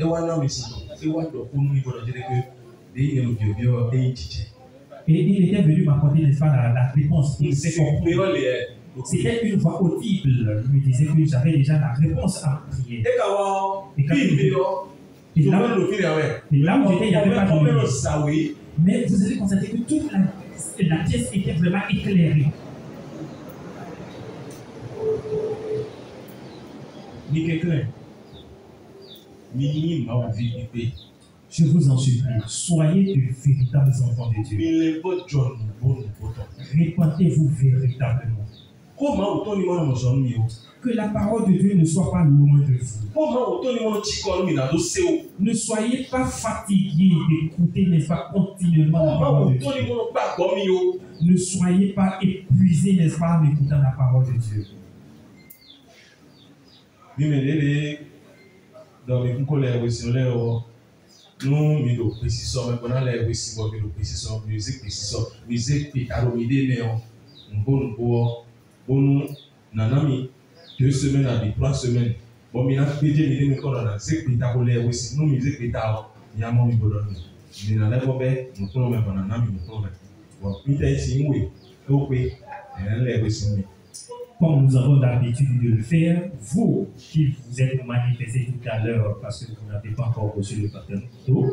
Et il était venu m'apporter, n'est-ce pas, la réponse. C'était une voix audible. Il me disait que j'avais déjà la réponse à ma prière. Et là où j'étais, il n'y avait pas de lumière. Mais vous allez constater que toute la pièce était vraiment éclairée. Je vous en supplie, soyez de véritables enfants de Dieu. Répandez-vous véritablement. Que la parole de Dieu ne soit pas loin de vous. Ne soyez pas fatigués d'écouter, n'est-ce pas, continuellement la parole de Dieu. Ne soyez pas épuisés, n'est-ce pas, en écoutant la parole de Dieu. Nanami 2 semaines à 3 semaines. Bon, il a pété les deux qu'on a c'est que t'as volé aussi. Nous musique que t'as, il y a mon niveau d'homme. Mais dans la bobe, nous prenons même pas nanami, nous prenons. Bon, il est ici oui, ok, et elle est aussi. Comme nous avons l'habitude de le faire, vous qui vous êtes manifestés tout à l'heure parce que vous n'avez pas encore reçu le baptême d'eau,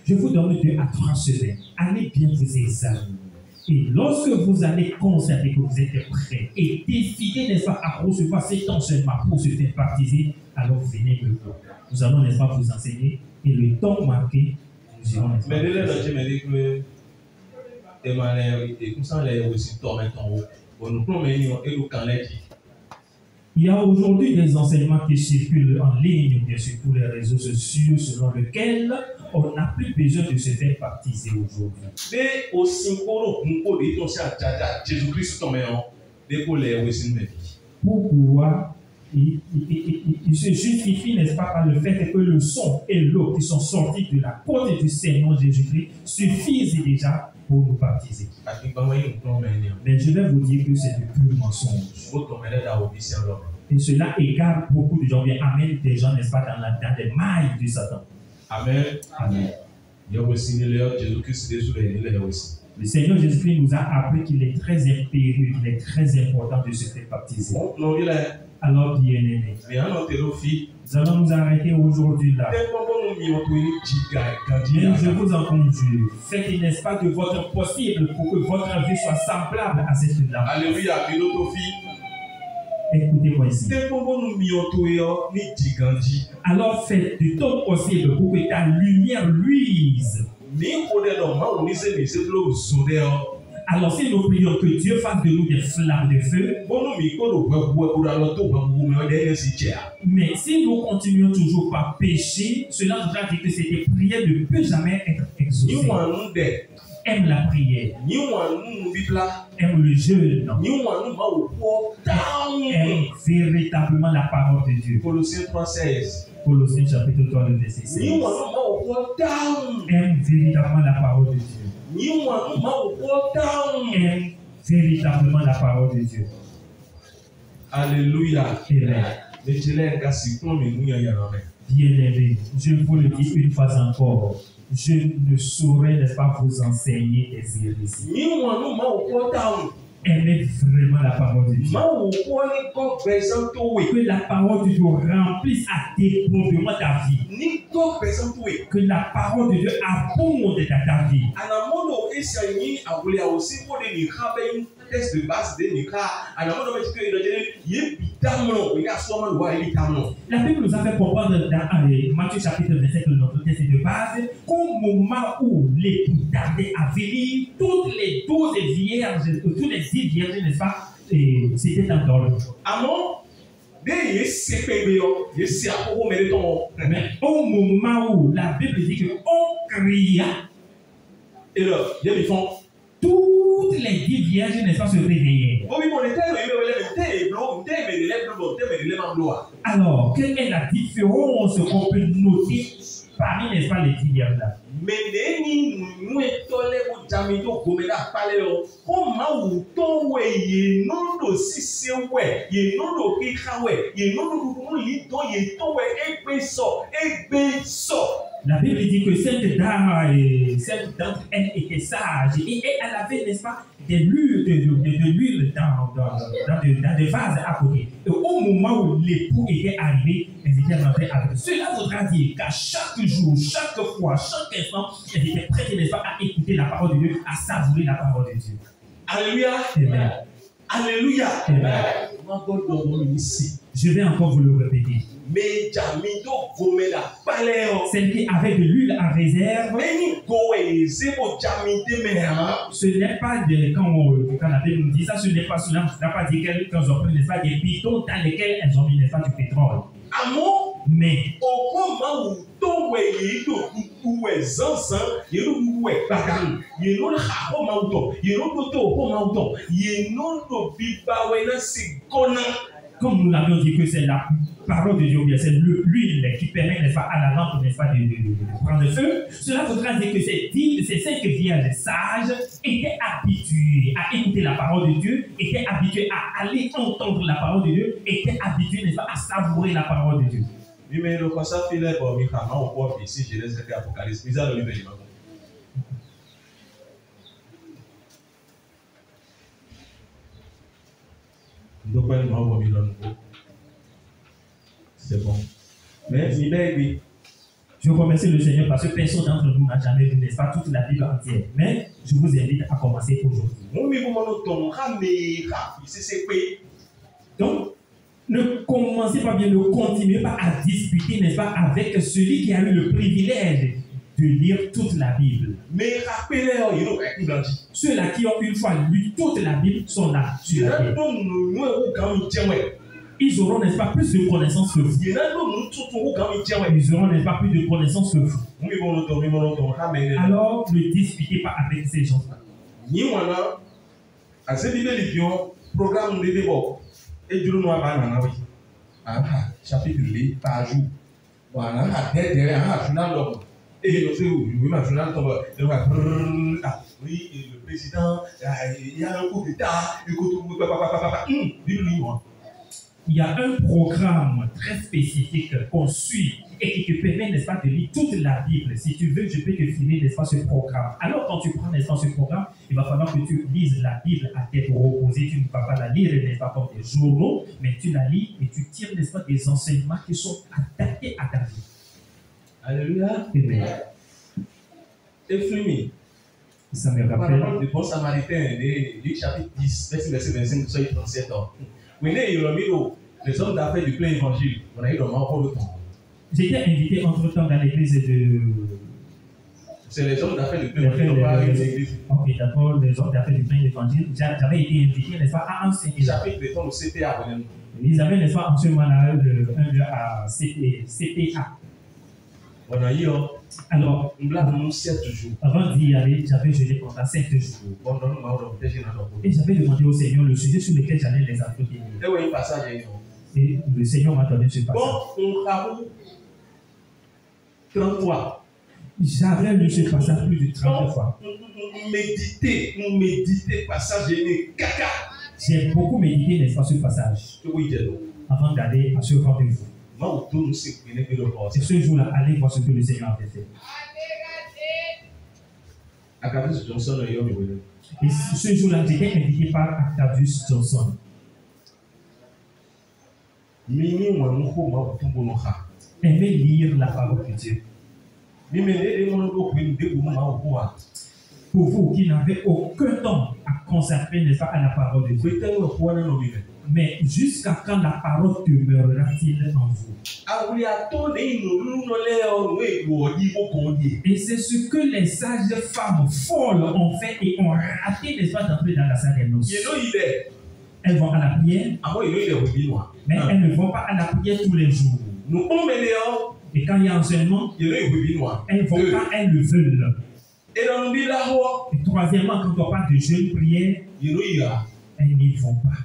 je vous donne 2 à 3 semaines. Allez bien vous examiner. Et lorsque vous allez constater que vous êtes prêts et décider, n'est-ce pas, à recevoir cet enseignement pour se faire baptiser, alors venez me voir. Nous allons, n'est-ce pas, vous enseigner et le temps marqué, nous irons, n'est-ce pas. Il y a aujourd'hui des enseignements qui circulent en ligne ou bien sur tous les réseaux sociaux selon lesquels on n'a plus besoin de se faire baptiser aujourd'hui. Pour pouvoir, il se justifie, n'est-ce pas, par le fait que le sang et l'eau qui sont sortis de la côte du Seigneur Jésus-Christ suffisent déjà pour nous baptiser. Mais je vais vous dire que c'est de pur mensonge. Et cela égare beaucoup de gens, bien amène des gens, n'est-ce pas, dans des mailles du Satan. Amen. Amen. Le Seigneur Jésus-Christ nous a appris qu'il est très impérieux, qu'il est très important de se faire baptiser. Alors, bien-aimés, nous allons nous arrêter aujourd'hui là. Mais je vous en conjure, faites, n'est-ce pas, de votre possible pour que votre vie soit semblable à celle-là. Alléluia. Écoutez-moi ici. Alors faites du temps possible pour que ta lumière luise. Alors si nous prions que Dieu fasse de nous des flammes de feu, mais si nous continuons toujours par pécher, cela voudra dire que cette prière ne peut jamais être exaucée. Aime la prière, aime le jeûne, aime véritablement la parole de Dieu. Colossiens 3:16. Colossiens chapitre 3, le verset 16. Aime véritablement la parole de Dieu. aime véritablement la parole de Dieu. Alléluia. Amen. Bien-aimés, je vous le dis une fois encore, je ne saurais, n'est-ce pas, vous enseigner des hérésies. Aimez vraiment la parole de Dieu. Que la parole de Dieu remplisse à débordement ta vie. Que la parole de Dieu abonde dans ta vie. La Bible nous a fait comprendre dans Matthieu chapitre 27, notre texte de base, qu'au moment où l'époux tardait à venir, toutes les 12 vierges, toutes les 10 vierges, n'est-ce pas, c'était endormi. Mais au moment où la Bible dit qu'on cria, et là, toutes les 10 vierges, n'est-ce pas, se réveillaient. Alors, quelle est la différence qu'on peut noter parmi, n'est-ce pas, les 10 vierges là? La Bible dit que cette dame, cette d'entre elles était sage et elle avait, n'est-ce pas, de l'huile dans des vases à côté. Et au moment où l'époux était arrivé, elles étaient rentrées avec. Cela voudra dire qu'à chaque jour, chaque fois, chaque instant, elles étaient prêtes, n'est-ce pas, à écouter la parole de Dieu, à savourer la parole de Dieu. Alléluia. Amen. Alléluia. Amen. Je vais encore vous le répéter. Celle qui avait de l'huile en réserve, ce n'est pas quand la Bible nous dit ça, ce n'est pas cela, ça n'a pas dit qu'elles ont pris, n'est-ce pas, des bidons dans lesquels elles ont mis, n'est-ce pas, du pétrole. Mais au moment où comme nous l'avions dit que c'est la parole de Dieu, ou bien c'est l'huile qui permet, n'est-ce pas, à la lampe, n'est-ce pas, de prendre feu, cela voudra dire que ces 5 vierges sages étaient habituées à écouter la parole de Dieu, étaient habituées à aller entendre la parole de Dieu, étaient habituées, n'est-ce pas, à savourer la parole de Dieu. Oui, mais le passage fait l'air pour Michama, on peut ici, je laisse l'Apocalypse. Mis à le livre. C'est bon. Mais je remercie le Seigneur parce que personne d'entre nous n'a jamais vu, n'est-ce pas, toute la Bible entière. Mais je vous invite à commencer aujourd'hui. Donc, ne commencez pas bien, ne continuez pas à discuter, n'est-ce pas, avec celui qui a eu le privilège de lire toute la Bible. Mais ceux-là qui ont une fois lu toute la Bible sont là. Ils auront, n'est-ce pas, plus de connaissances que vous. Ils auront, n'est-ce pas, plus de connaissances que vous. Alors, ne disputez pas avec ces gens-là. Programme de débat. Et du coup, chapitre par jour. Voilà, et oui, le président, il y a un coup d'État, il y a un programme très spécifique qu'on suit et qui te permet, n'est-ce pas, de lire toute la Bible. Si tu veux, je peux te filer, n'est-ce pas, ce programme. Alors, quand tu prends, n'est-ce pas, ce programme, il va falloir que tu lises la Bible à tête reposée. Tu ne vas pas la lire, n'est-ce pas, comme des journaux, mais tu la lis et tu tires, n'est-ce pas, des enseignements qui sont adaptés à ta vie. Alléluia. Amen. Et Flumi, ça me rappelle le bon samaritain, Luc chapitre 10, verset 25, 37 ans. Les hommes d'affaires du plein évangile, on a eu le moment pour le temps. J'étais invité entre-temps dans l'église de... C'est les hommes d'affaires du plein évangile. Ok, d'accord, les hommes d'affaires du plein évangile. J'avais été invité, n'est-ce pas, à enseigner. Chapitre de temps au CPA. Ils avaient, n'est-ce pas, en ce moment-là, un lieu à CPA. On a eu, alors, avant d'y aller, j'avais jeûné pendant 7 jours. Et j'avais demandé au Seigneur le sujet sur lequel j'allais les entretenir. Et le Seigneur m'a donné ce passage. Bon, on a 33. J'avais lu ce passage plus de 30 fois. Méditer passage et caca. J'ai beaucoup médité, n'est-ce pas, ce passage avant d'aller à ce rendez-vous. Et ce jour-là, allez voir ce que le Seigneur avait fait. Et ce jour-là, j'étais invité par Octavius Johnson. Aimez lire la parole de Dieu. Pour vous qui n'avez aucun temps à consacrer, n'est-ce pas, à la parole de Dieu. Mais jusqu'à quand la parole demeurera-t-il en vous? Et c'est ce que les sages femmes folles ont fait et ont raté, n'est-ce pas, d'entrer dans la salle des noces. Elles vont à la prière, mais elles ne vont pas à la prière tous les jours. Et quand il y a enseignement, elles vont quand elles le veulent. Et troisièmement, quand on parle de jeûne prière, elles n'y vont pas.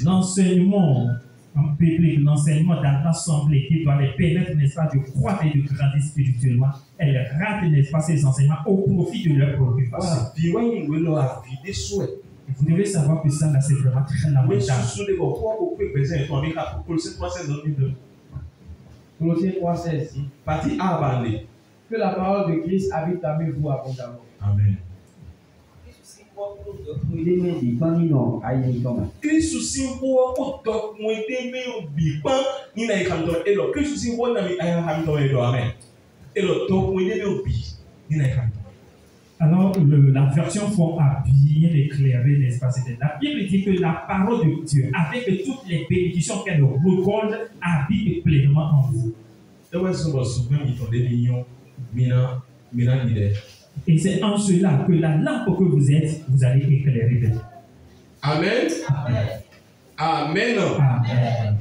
L'enseignement en public, l'enseignement dans l'assemblée qui doit les permettre, n'est-ce pas, de croître et de grandir spirituellement, elles ratent, n'est-ce pas, ces enseignements au profit de leurs préoccupations. Vous devez savoir que ça, là, c'est vraiment très lamentable. Colossiens 3,16. Partie A, Que la parole de Christ habite parmi vous abondamment. Amen. Alors, la version font a bien éclairé, n'est-ce pas? La Bible dit que la parole de Dieu, avec toutes les bénédictions qu'elle recolle, habite pleinement en vous. Et c'est en cela que la lampe que vous êtes, vous allez éclairer d'elle. Amen. Amen. Amen. Amen.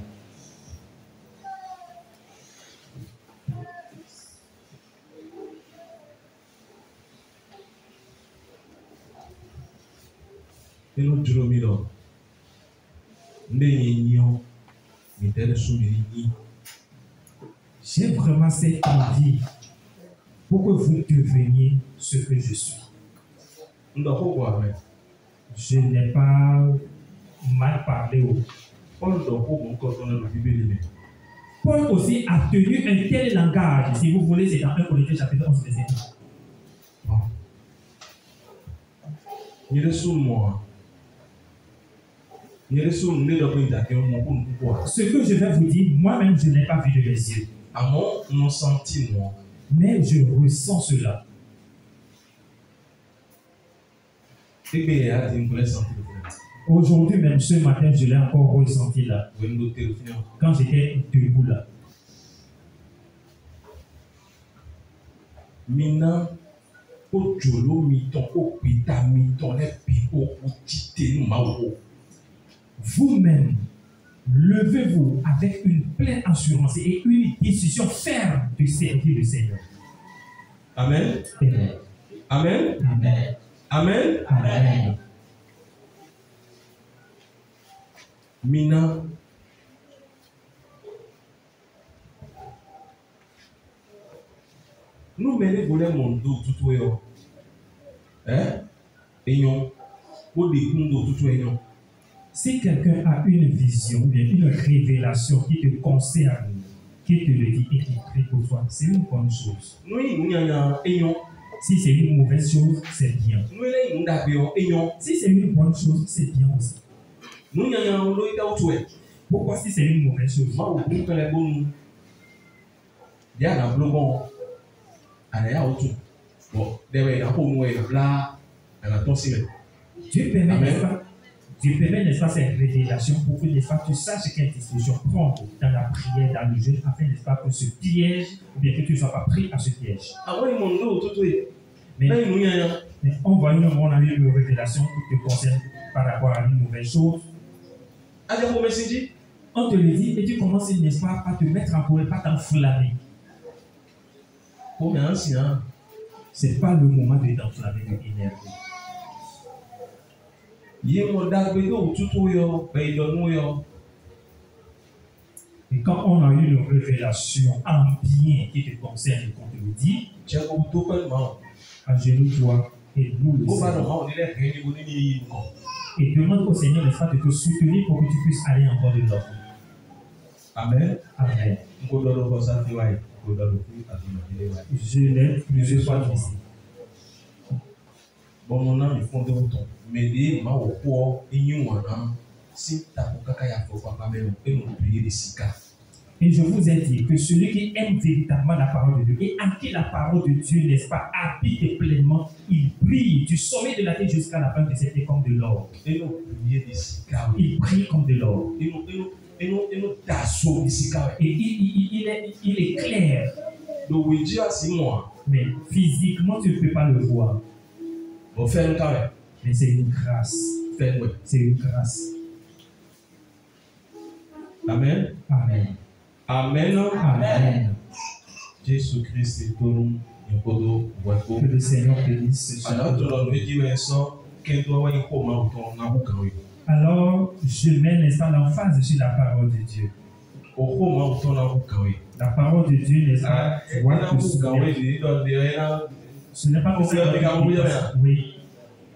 J'ai vraiment cette envie pour que vous deveniez ce que je suis. Je n'ai pas mal parlé au Paul aussi a tenu un tel langage. Si vous voulez, c'est dans 1 Corinthiens chapitre 11, verset 1. Ce que je vais vous dire, moi-même, je n'ai pas vu de mes yeux. Mais je ressens cela. Aujourd'hui, même ce matin, je l'ai encore ressenti là. Quand j'étais debout là. Vous-même, levez-vous avec une pleine assurance et une décision ferme de servir le Seigneur. Amen. Amen. Amen. Amen. Amen. Amen. Mina. Nous menons voler mon dos tout le hein? Et nous, au début de tout le Si quelqu'un a une vision ou bien une révélation qui te concerne, qui te le dit et qui prie pour toi, c'est une bonne chose. Si c'est une mauvaise chose, c'est bien. Si c'est une bonne chose, c'est bien aussi. Pourquoi si c'est une mauvaise chose? Dieu permet, n'est-ce pas, cette révélation pour que, n'est-ce pas, tu saches quelle disposition prendre dans la prière, dans le jeûne, afin, n'est-ce pas, que ce piège, ou bien que tu ne sois pas pris à ce piège. Mais on voit mon ami une révélation qui te concerne par rapport à une mauvaise chose. On te le dit et tu commences, n'est-ce pas, à te mettre en colère, pas t'enflammer. Ce n'est pas le moment de t'enflammer de l'énergie. Et quand on a eu une révélation en bien qui te concerne et qu'on te le dit, agenouille-toi et loue le Seigneur. Et demande au Seigneur, n'est-ce pas, de te soutenir pour que tu puisses aller encore de l'autre. Amen. Amen. Je lève plusieurs fois ici. Bon, mon nom est fondé au ton. Mais des ma au poids, il y a un si ta coca ya faut pas même et nous oublier les sika. Et je vous ai dit que celui qui aime véritablement la parole de Dieu et en qui la parole de Dieu, n'est-ce pas, habite pleinement, il brille du sommet de la tête jusqu'à la fin de cette terre comme de l'or. Et nous oublier les sika. Il brille comme de l'or. Et nous d'assaut les sika. Et il est clair. Donc oui, Dieu c'est moi. Mais physiquement, tu ne peux pas le voir. On fait le carré. Mais c'est une grâce. C'est une grâce. Amen. Amen. Amen. Amen. Jésus-Christ est tout le monde. Que le Seigneur bénisse ce Alors, je mets l'instant l'emphase sur la parole de Dieu. La parole de Dieu, n'est-ce pas, doit te submerger. Ce n'est pas comme ça. Oui.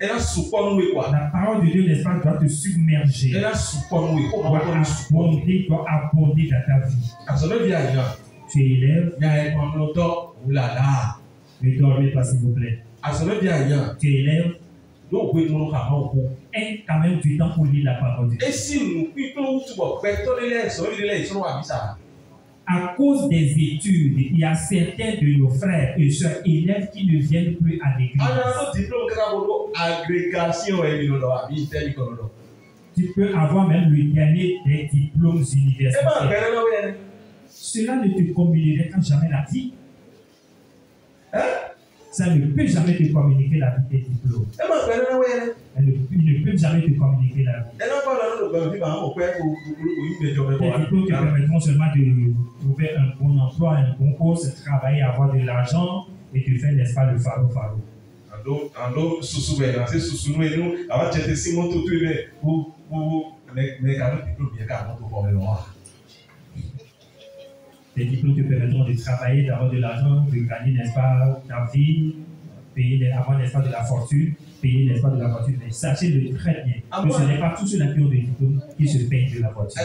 La parole de Dieu, n'est-ce pas, doit te submerger. Doit abonder dans ta vie. Tu élèves. Ne dormez pas, s'il vous plaît. Tu élèves. Et quand même du temps pour lire la parole de Dieu. À cause des études, il y a certains de nos frères et sœurs élèves qui ne viennent plus à l'église. Tu peux avoir même le dernier des diplômes universitaires. Cela ne te communiquera jamais la vie. Ça ne peut jamais te communiquer la vie des diplômes. Il ne peut jamais te communiquer la vie. Les diplômes te permettront seulement de trouver un bon emploi, un bon poste, travailler, avoir de l'argent et te faire, n'est-ce pas, le fardeau. Les diplômes te permettront de travailler, d'avoir de l'argent, de gagner, n'est-ce pas, ta vie, payer, avoir, n'est-ce pas, de la fortune, payer, n'est-ce pas, de la voiture. Mais sachez-le très bien que ce n'est pas tous ceux-là qui ont des diplômes qui se payent de la voiture.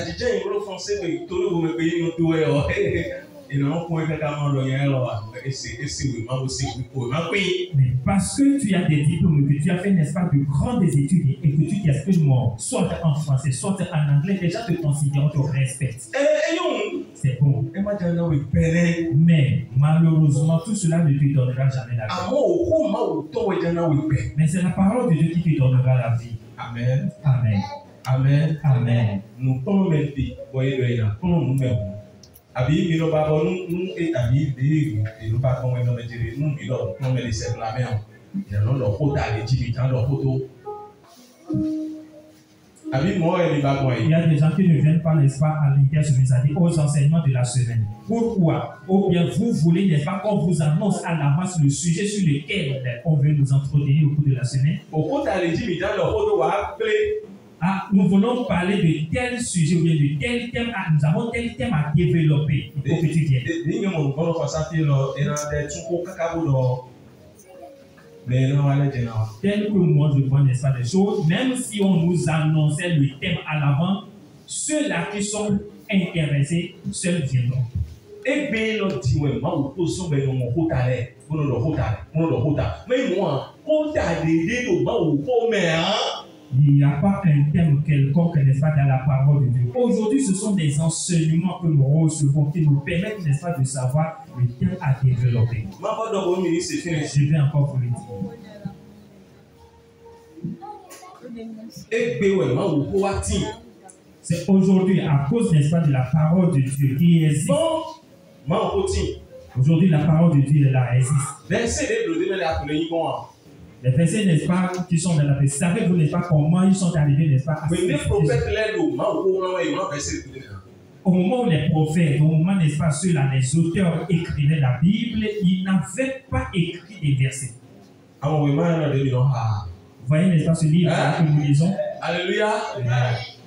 Mais parce que tu as des diplômes, que tu as fait, n'est-ce pas, de grandes études et que tu t'exprimes soit en français, soit en anglais, les gens te considèrent, te respectent. C'est bon. Mais malheureusement, tout cela ne te donnera jamais la vie. Mais c'est la parole de Dieu qui te donnera la vie. Amen. Amen. Amen. Amen. Nous pouvons mettre nous Abi mino babo nous et abi de nous pas comme nous mettre nous mino nous mettre c'est la même il y a non photo aller dire dans leur photo abi moi et il y a des gens qui ne viennent pas, n'est-ce pas, à l'intersemaine, c'est-à-dire aux enseignements de la semaine. Pourquoi? Ou bien vous voulez, n'est-ce pas, qu'on vous annonce à l'avance le sujet sur lequel on veut nous entretenir au cours de la semaine. Au cours d'aller dire dans leur photo nous voulons parler de tel sujet ou bien de tel thème. Nous avons tel thème à développer. Il faut que tu viennes. Tel que moi je vois, n'est-ce pas, des choses, même si on nous annonçait le thème à l'avant, ceux-là qui sont intéressés, seuls viendront. Et bien, l'on dit, ouais, moi, vous posez mon hôtel, mais moi, il n'y a pas un thème quelconque, n'est-ce pas, dans la parole de Dieu. Aujourd'hui, ce sont des enseignements que nous recevons qui nous permettent, n'est-ce pas, de savoir le thème à développer. Je vais encore vous le dire. C'est aujourd'hui, à cause, n'est-ce pas, de la parole de Dieu qui existe. Aujourd'hui, la parole de Dieu, elle existe. Les versets, n'est-ce pas, qui sont dans la paix. Savez-vous, n'est-ce pas, comment ils sont arrivés, n'est-ce pas, au moment où les prophètes, au moment, n'est-ce pas, ceux-là, les auteurs écrivaient la Bible, ils n'avaient pas écrit des versets. Àwọn ìwé máa ń rán lórí lọ ha. Vous voyez, n'est-ce pas, ce livre que nous lisons? Alléluia.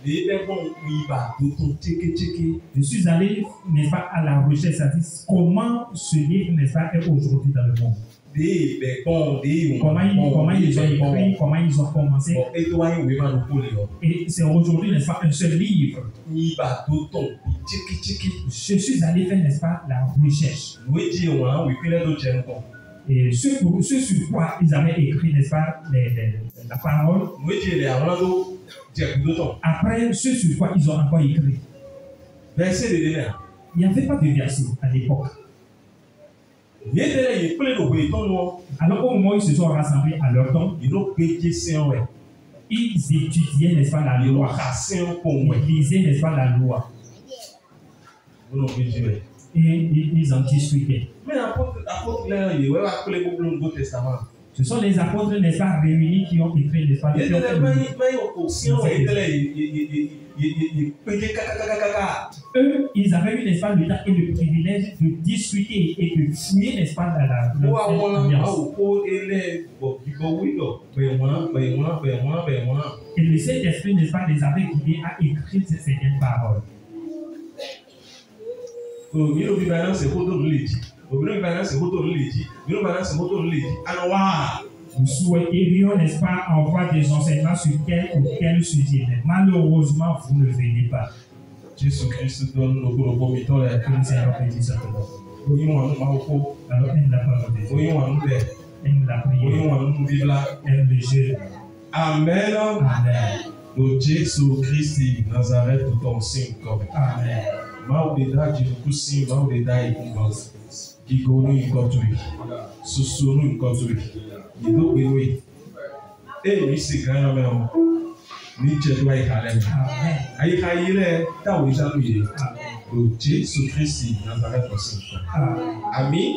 Lèyí bẹ́ẹ̀ bọ̀ ìgbà tó tún tsékétséké. Je suis allé, n'est-ce pas, à la recherche, c'est-à-dire comment ce livre, n'est-ce pas, est aujourd'hui dans le monde. Lèyí bẹ́ẹ̀ bọ̀ lèyí Comment ils ont écrit, comment ils ont commencé. Bon, et toi, ìwé máa ń kó lè lọ. Et c'est aujourd'hui, n'est-ce pas, un seul livre. Ìgbà tó tún tsékétséké. Je suis allé faire, n'est-ce pas, la recherche. Ìwé jí wọn àwọn ìpínlẹ̀ tó jẹun kan. Et ce sur quoi ils avaient écrit, n'est-ce pas, la parole. Ìwé jí ilẹ̀ àwọn tó jẹun tó tán. Après, ce sur quoi ils ont encore écrit. Verset de délai. Il n'y avait pas de verset à l'époque. Yé tẹ́lẹ̀ yìí pélé lòwe ìtọ́nu wọn. Alors au moment où ils se sont rassemblés à leur temps, Ìlú péjé sẹ́wọ̀n ẹ̀. ils étudiaient, n'est-ce pas, la Ìlú loi. wàhálà sẹ́wọ̀n pòun ẹ̀. Ils lisaient, n'est-ce pas, la loi. Ìlú péjé rẹ̀. Et ils en discutaient. Mais apôtre lẹ́yìn yìí wẹ́n wá pélé gbogbo le Nouveau Testament. Ce sont les apôtres, n'est-ce pas, réunis qui ont écrit, n'est-ce pas, Yé tẹ́lẹ̀ bẹ́yìn òsín ọ̀rọ̀ yé tẹ́lẹ̀ yìí péjé kákákákáká. Eux, ils avaient eu, n'est-ce pas, le temps et le privilège de discuter et de fouiller, n'est-ce pas, dans Ó wá wọn l'ambiance. àwòkó ilé ìbọ̀ wílọ̀ bẹ̀ wọ́n. Et le Saint-Esprit, n'est-ce pas, les avait guidés à écrire certaines paroles. Yìí ló fi bá náà ṣe kó tó lè jí. Obìnrin bá náà ṣe kó tó lè jí. Yìí bá náà ṣe kó tó lè jí. Àná wá. Nous souhaiterions, n'est-ce pas, avoir des enseignements sur quel ou quel sujet. Mais malheureusement, vous ne venez pas. Jésù Kristu tó ń lo gbogbo mi tó rẹ̀. Que le Seigneur bénisse simplement. Oyin wà nínú àwòkó. Alors, aime la parole de Dieu. Oyin wà nínú bẹ̀. Aime la Oyin prière. wà nínú bíbélà. Aime le jeu. Amen. Amen. Lo Jésù Kristi Nazareth tó ń sìn kọ́. Amen. Máa lè dá jìnnìkú sí, máa lè dá ìgbìmọ̀. Gígo ní nǹkan tó yìí. Soso ní nǹkan tó yìí. Ìdókòwé. Èmi sì gánà mẹ́wọ̀n. Ní ìjẹ́dúrà ìkàlẹ̀ mi. Amen. Àyíká yìí rẹ̀ táwọn ìṣàlùyẹ̀. Amen. Lo Jésù Kristi Nazareth tó ń sìn kọ́. Amen. Àmín.